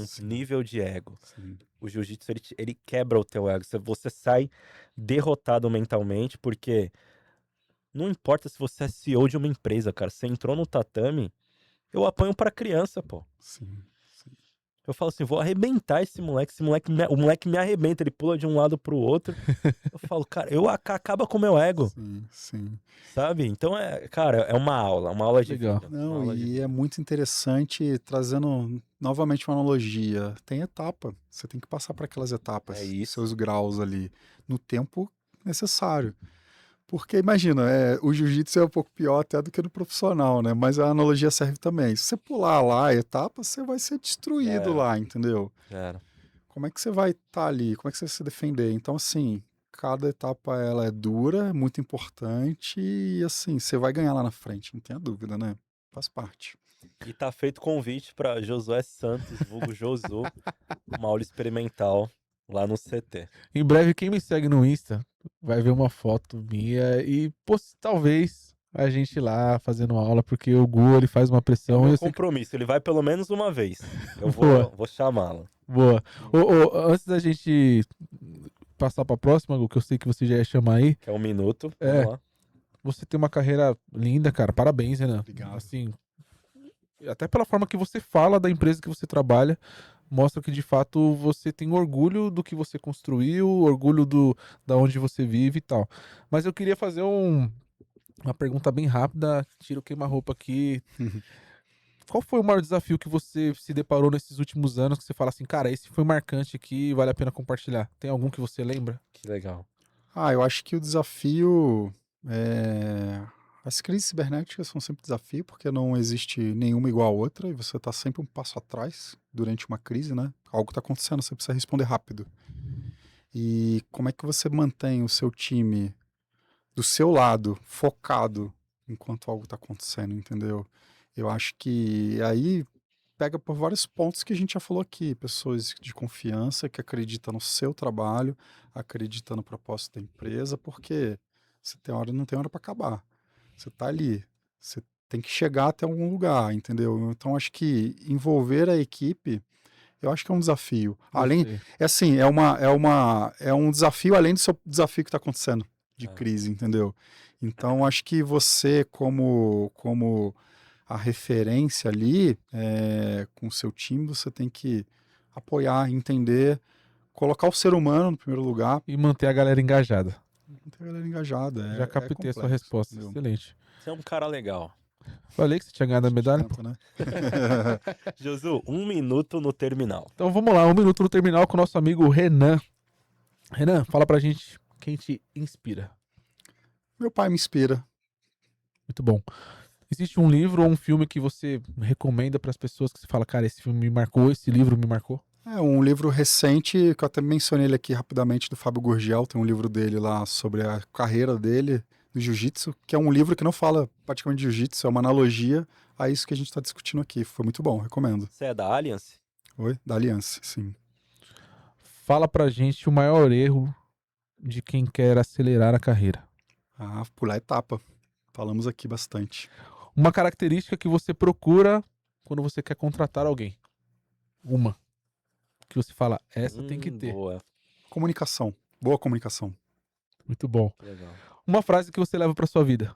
Sim. nível de ego. Sim. O jiu-jitsu, ele quebra o teu ego. Você sai derrotado mentalmente, porque não importa se você é CEO de uma empresa, cara. Você entrou no tatame, eu apanho pra criança, pô. Sim. Eu falo assim, vou arrebentar esse moleque. O moleque me arrebenta, ele pula de um lado pro outro. Eu falo, cara, acaba com o meu ego, Sim, sim. sabe? Então, cara, é uma aula de Legal. vida. uma Não, aula de e vida. é muito interessante, trazendo novamente uma analogia. Tem etapa, você tem que passar por aquelas etapas, É isso. seus graus ali, no tempo necessário. Porque imagina, o jiu-jitsu é um pouco pior até do que no profissional, né? Mas a analogia serve também. Se você pular lá a etapa, você vai ser destruído É. lá, entendeu? Já era. Como é que você vai estar ali? Como é que você vai se defender? Então, assim, cada etapa ela é dura, é muito importante e assim, você vai ganhar lá na frente, não tenha dúvida, né? Faz parte. E tá feito convite pra Josué Santos, vulgo Josu, uma aula experimental lá no CT. Em breve, quem me segue no Insta vai ver uma foto minha e talvez a gente lá fazendo aula, porque o Gu, ele faz uma É o pressão e meu eu sei que... compromisso, ele vai pelo menos uma vez. Eu Boa, vou chamá-lo. boa. Antes da gente passar pra próxima, Gu, que eu sei que você já ia chamar aí, Que é 1 minuto, É. vamos lá. você tem uma carreira linda, cara. Parabéns, Renan. Obrigado. Assim, até pela forma que você fala da empresa que você trabalha, mostra que de fato você tem orgulho do que você construiu, orgulho da onde você vive e tal. Mas eu queria fazer uma pergunta bem rápida, tiro o queima-roupa aqui. Qual foi o maior desafio que você se deparou nesses últimos anos que você fala assim, cara, esse foi marcante aqui, vale a pena compartilhar? Tem algum que você lembra? Que legal. Eu acho que o desafio as crises cibernéticas são sempre desafio, porque não existe nenhuma igual a outra e você está sempre um passo atrás durante uma crise, né? Algo está acontecendo, você precisa responder rápido. E como é que você mantém o seu time do seu lado, focado, enquanto algo está acontecendo, entendeu? Eu acho que aí pega por vários pontos que a gente já falou aqui. Pessoas de confiança que acreditam no seu trabalho, acreditam no propósito da empresa, porque você tem hora, não tem hora para acabar. Você está ali, você tem que chegar até algum lugar, entendeu? Então acho que envolver a equipe, eu acho que é um desafio. Além, Gostei. é assim, é um desafio além do seu desafio que está acontecendo de crise, entendeu? Então acho que você como a referência ali com o seu time, você tem que apoiar, entender, colocar o ser humano no primeiro lugar, E manter a galera engajada. manter a galera engajada. Já captei a sua resposta. Entendeu? Excelente. Você é um cara legal. Falei que você tinha ganhado a medalha, pô. Tenta, né? Josu, 1 minuto no terminal. Então vamos lá, 1 minuto no terminal com o nosso amigo Renan. Renan, fala pra gente quem te inspira. Meu pai me inspira. Muito bom. Existe um livro ou um filme que você recomenda pras pessoas que você fala, cara, esse filme me marcou, esse livro me marcou? É um livro recente, que eu até mencionei ele aqui rapidamente, do Fábio Gurgel. Tem um livro dele lá sobre a carreira dele do jiu-jitsu, que é um livro que não fala praticamente de jiu-jitsu, é uma analogia a isso que a gente está discutindo aqui. Foi muito bom, recomendo. Você é da Alliance? Oi? Da Aliança, sim. Fala pra gente o maior erro de quem quer acelerar a carreira. Pular etapa. Falamos aqui bastante. Uma característica que você procura quando você quer contratar alguém. Uma. Que você fala, essa tem que ter. Boa. Comunicação. Boa comunicação. Muito bom. Legal. Uma frase que você leva pra sua vida.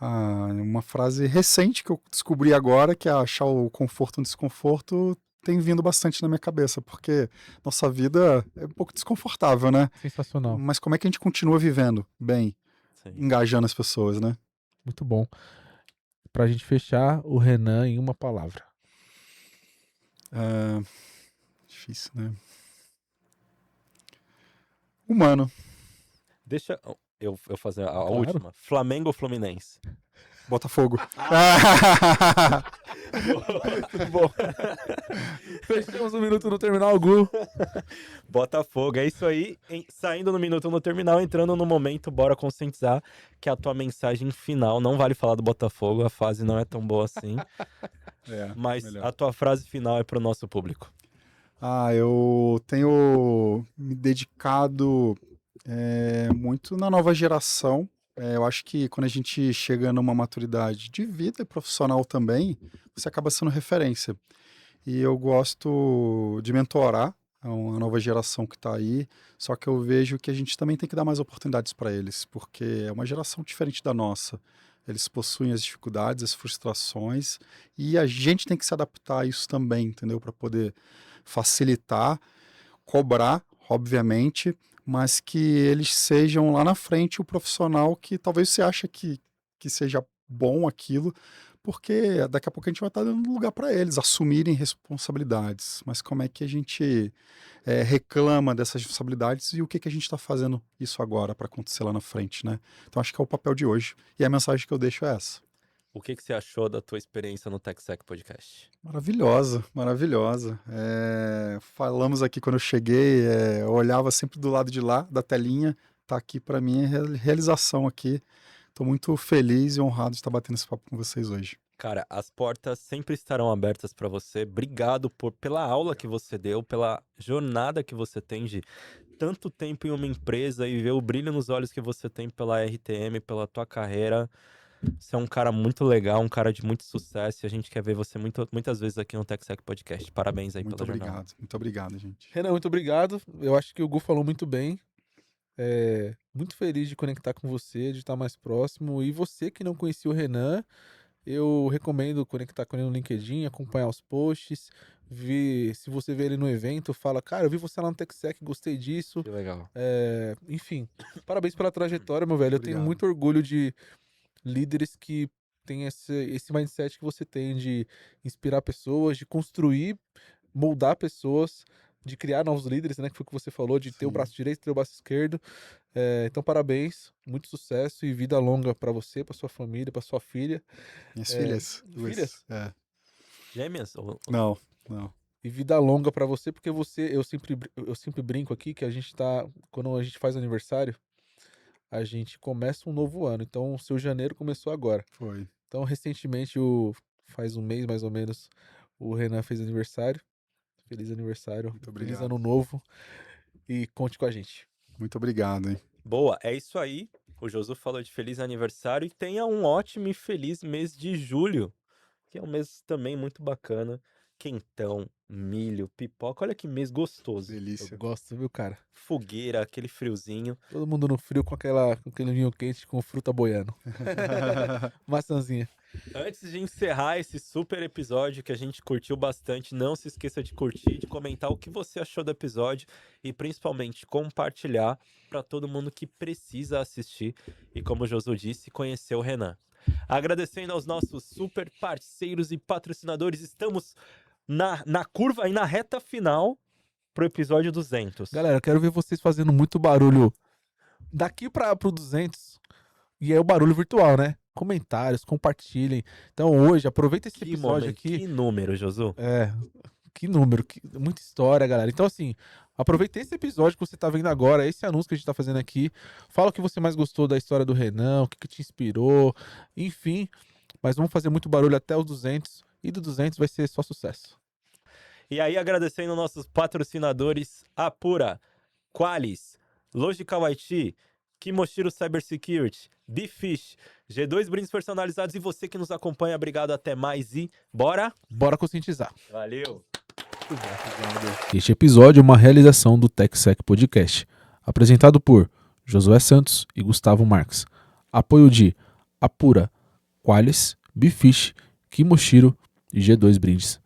Uma frase recente que eu descobri agora, que é achar o conforto no desconforto, tem vindo bastante na minha cabeça, porque nossa vida é um pouco desconfortável, né? Sensacional. Mas como é que a gente continua vivendo bem, Sim. engajando as pessoas, né? Muito bom. Pra gente fechar, o Renan em uma palavra. Difícil, né? Humano. Deixa eu fazer a Claro. última. Flamengo ou Fluminense? Botafogo. Muito bom. Fechamos 1 minuto no terminal, Gu. Botafogo, é isso aí. Saindo no minuto no terminal, entrando no momento, bora conscientizar que a tua mensagem final não vale falar do Botafogo, a fase não é tão boa assim. Mas melhor. a tua frase final é pro nosso público. Eu tenho me dedicado muito na nova geração. Eu acho que quando a gente chega numa maturidade de vida e profissional também, você acaba sendo referência. E eu gosto de mentorar a nova geração que está aí, só que eu vejo que a gente também tem que dar mais oportunidades para eles, porque é uma geração diferente da nossa. Eles possuem as dificuldades, as frustrações, e a gente tem que se adaptar a isso também, entendeu? Para poder facilitar, cobrar, obviamente, mas que eles sejam lá na frente o profissional que talvez você ache que seja bom aquilo, porque daqui a pouco a gente vai estar dando lugar para eles assumirem responsabilidades. Mas como é que a gente reclama dessas responsabilidades e o que a gente está fazendo isso agora para acontecer lá na frente, né? Então acho que é o papel de hoje. E a mensagem que eu deixo é essa. O que você achou da tua experiência no TechSec Podcast? Maravilhosa, maravilhosa. Falamos aqui quando eu cheguei, eu olhava sempre do lado de lá, da telinha. Tá aqui para mim é realização aqui. Estou muito feliz e honrado de estar batendo esse papo com vocês hoje. Cara, as portas sempre estarão abertas para você. Obrigado pela aula que você deu, pela jornada que você tem de tanto tempo em uma empresa e ver o brilho nos olhos que você tem pela RTM, pela tua carreira. Você é um cara muito legal, um cara de muito sucesso e a gente quer ver você muitas vezes aqui no TechSec Podcast. Parabéns aí Muito pela jornada. obrigado, muito obrigado, gente. Renan, muito obrigado. Eu acho que o Gu falou muito bem. Muito feliz de conectar com você, de estar mais próximo. E você que não conhecia o Renan, eu recomendo conectar com ele no LinkedIn, acompanhar os posts, se você vê ele no evento, fala, cara, eu vi você lá no TechSec, gostei disso. Que legal. Enfim, parabéns pela trajetória, meu velho. Eu tenho Obrigado. muito orgulho de líderes que têm esse mindset que você tem de inspirar pessoas, de construir, moldar pessoas, de criar novos líderes, né? Que foi o que você falou, de ter o Sim. braço direito, ter o braço esquerdo. Então, parabéns, muito sucesso e vida longa pra você, pra sua família, pra sua filha. Minhas filhas. Duas. Filhas? Gêmeas? Não. E vida longa pra você, porque eu sempre brinco aqui que quando a gente faz aniversário, a gente começa um novo ano. Então, o seu janeiro começou agora. Foi. Então, recentemente, faz um mês mais ou menos, o Renan fez aniversário. Feliz aniversário. Muito Feliz obrigado. ano novo. E conte com a gente. Muito obrigado, hein? Boa, é isso aí. O Josu falou de feliz aniversário e tenha um ótimo e feliz mês de julho, que é um mês também muito bacana. Quentão, milho, pipoca, olha que mês gostoso. Delícia. Eu gosto, viu, cara? Fogueira, aquele friozinho. Todo mundo no frio com aquele vinho quente com fruta boiando. Maçãzinha. Antes de encerrar esse super episódio que a gente curtiu bastante, não se esqueça de curtir, de comentar o que você achou do episódio e principalmente compartilhar para todo mundo que precisa assistir e, como o Josu disse, conhecer o Renan. Agradecendo aos nossos super parceiros e patrocinadores, estamos na curva e na reta final pro episódio 200. Galera, eu quero ver vocês fazendo muito barulho daqui pro 200. E é o barulho virtual, né? Comentários, compartilhem. Então hoje, aproveita esse episódio aqui. Que número, Josu? Que número, muita história, galera. Então assim, aproveita esse episódio que você tá vendo agora, esse anúncio que a gente tá fazendo aqui. Fala o que você mais gostou da história do Renan, o que te inspirou, enfim. Mas vamos fazer muito barulho até os 200. E do 200 vai ser só sucesso. E aí, agradecendo nossos patrocinadores, Apura, Qualis, Logical IT, Kimoshiro Cybersecurity, Bifish, G2 Brindes Personalizados e você que nos acompanha, obrigado, até mais e bora Conscientizar. Valeu! Este episódio é uma realização do TechSec Podcast, apresentado por Josué Santos e Gustavo Marques. Apoio de Apura, Qualis, Bifish, Kimoshiro e G2 Brindes.